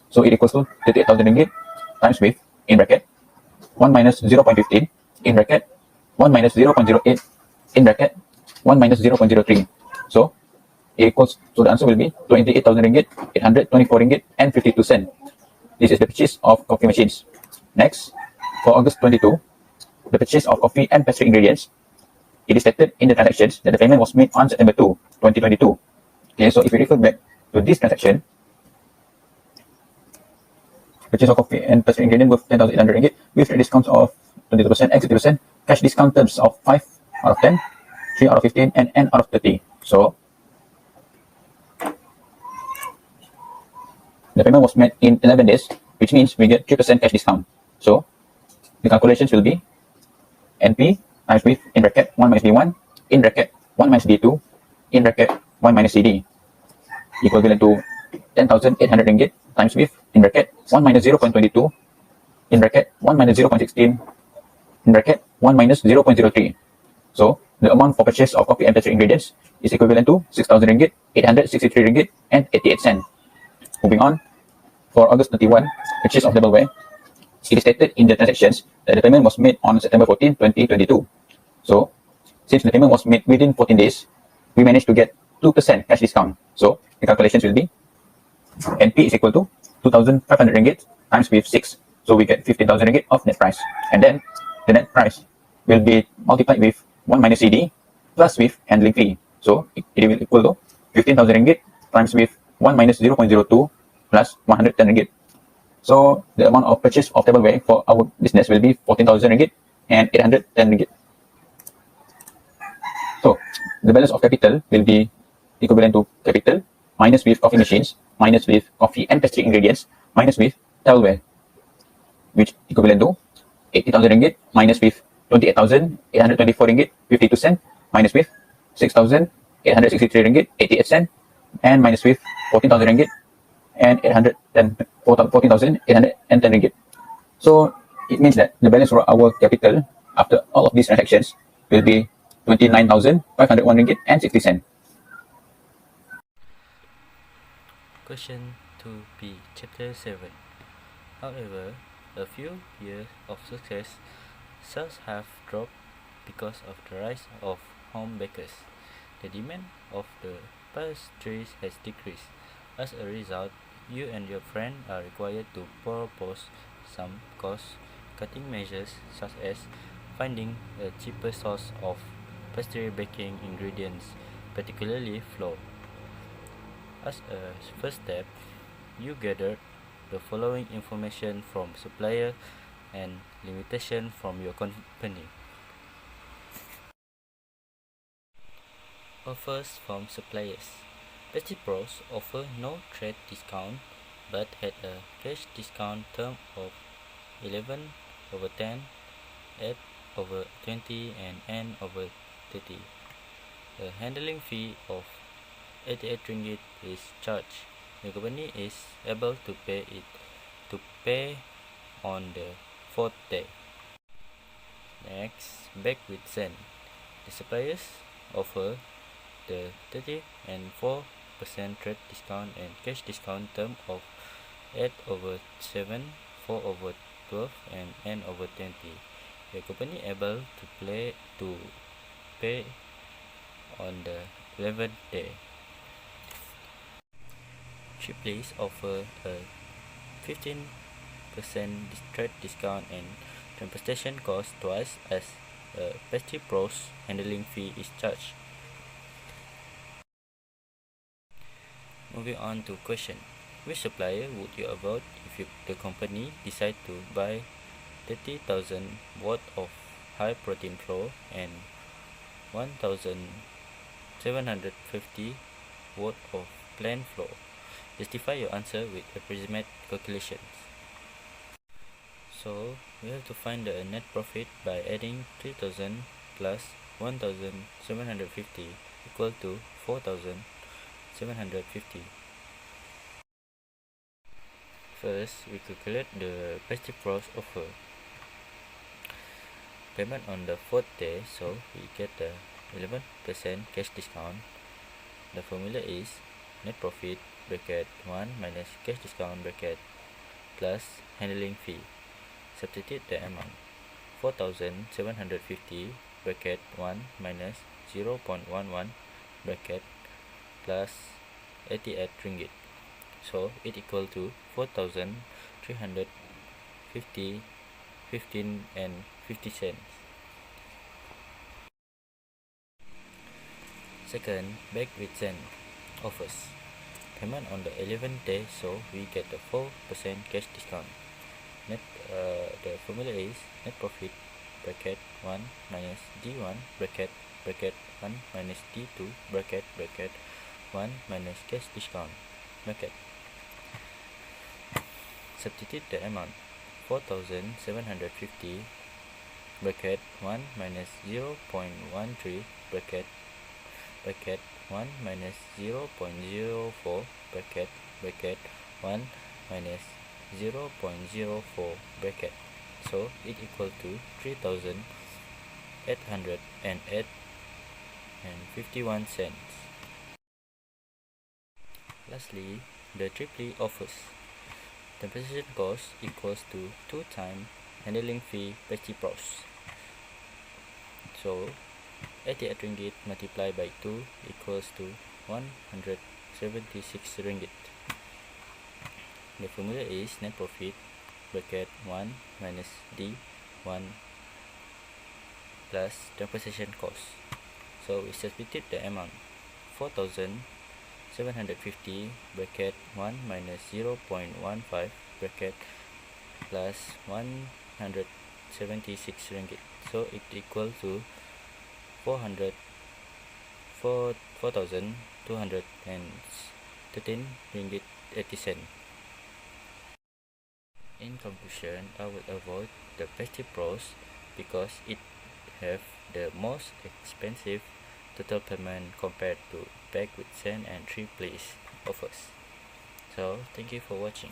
So, it equals to 38,000 ringgit times with, in bracket, 1 minus 0.15, in bracket, 1 minus 0.08, in bracket, 1 minus 0.03. So, so the answer will be 28,000 ringgit, 824 ringgit, and 52 cents. This is the purchase of coffee machines. Next, for August 22, the purchase of coffee and pastry ingredients. It is stated in the transactions that the payment was made on September 2, 2022. Okay, so if we refer back to this transaction, purchase of coffee and pastry ingredient worth 10,800 ringgit with trade discounts of 22% and 60%, cash discount terms of 5 out of 10, 3 out of 15, and N out of 30. So, the payment was made in 11 days, which means we get 3% cash discount. So, the calculations will be NP times with, in bracket, 1 minus D1, in bracket, 1 minus D2, in bracket, 1 minus CD, equivalent to 10,800 ringgit times with, in bracket, 1 minus 0.22, in bracket, 1 minus 0.16, in bracket, 1 minus 0.03. So, the amount for purchase of coffee and pastry ingredients is equivalent to 6,000 ringgit, 863 ringgit, and 88 cents. Moving on, for August 31, purchase of tableware, it is stated in the transactions that the payment was made on September 14, 2022. So, since the payment was made within 14 days, we managed to get 2% cash discount. So, the calculations will be NP is equal to 2,500 ringgit times with 6. So, we get 15,000 ringgit of net price. And then, the net price will be multiplied with 1 minus CD plus with handling fee. So, it will equal to 15,000 ringgit times with 1 minus 0.02 plus 110 ringgit. So, the amount of purchase of tableware for our business will be 14,000 ringgit and 810 ringgit. So, the balance of capital will be equivalent to capital minus with coffee machines, minus with coffee and pastry ingredients, minus with tableware, which equivalent to 80,000 ringgit minus with 28,824 ringgit 52 cents, minus with 6,863 ringgit 88 cents, and minus with 14,000 ringgit and 14,810 ringgit. So, it means that the balance for our capital after all of these transactions will be 29,501 ringgit and 60 cents. Question 2b, Chapter 7. However, a few years of success, sales have dropped because of the rise of home bakers. The demand of the pastries has decreased. As a result, you and your friend are required to propose some cost-cutting measures, such as finding a cheaper source of pastry baking ingredients, particularly flour. As a first step, you gather the following information from supplier and limitation from your company. Offers from suppliers. Pastry Pros offer no trade discount but had a cash discount term of 11/10, 8/20 and N/30. A handling fee of 88 ringgit is charged. The company is able to pay on the fourth day. Next, back with Zen. The suppliers offer the 30 and 4% trade discount and cash discount term of 8/7, 4/12 and N/20. The company able to pay on the 11th day. Shipley's offer a 15% trade discount and transportation cost twice as a Pastry Pros handling fee is charged. Moving on to question. Which supplier would you avoid if the company decide to buy 30,000 worth of high protein flour and 1,750 worth of plain flour? Justify your answer with approximate calculations. So we have to find the net profit by adding 3,000 plus 1,750 equal to 4,750. First, we calculate the Pastry Pros offer. Payment on the fourth day, so we get the 11% cash discount. The formula is net profit bracket 1 minus cash discount bracket plus handling fee. Substitute the amount 4,750 bracket 1 minus 0.11 bracket plus 88 ringgit. So it equal to 4,315 and 50 cents. Second, back with Zen offers. Payment on the 11th day, so we get the 4% cash discount. The formula is net profit bracket 1 minus D1 bracket 1 minus D2 bracket 1 minus cash discount bracket. Substitute the amount 4,750 bracket 1 minus 0.13 bracket 1 minus 0.04 bracket 1 minus 0.04 bracket. So it equal to 3,808 and 51 cents. Lastly, the triple offers. Transportation cost equals to 2 times handling fee Pastry Pros. So 88 ringgit multiplied by 2 equals to 176 ringgit. The formula is net profit bracket 1 minus D1 plus transportation cost. So we substitute the amount 4,750 bracket 1 minus 0.15 bracket plus 176 ringgit. So it equal to 4,213 ringgit 80 cent. In conclusion, I will avoid the Pastry Pros because it have the most expensive total payment compared to Back with Zen and 3 Place offers. So thank you for watching.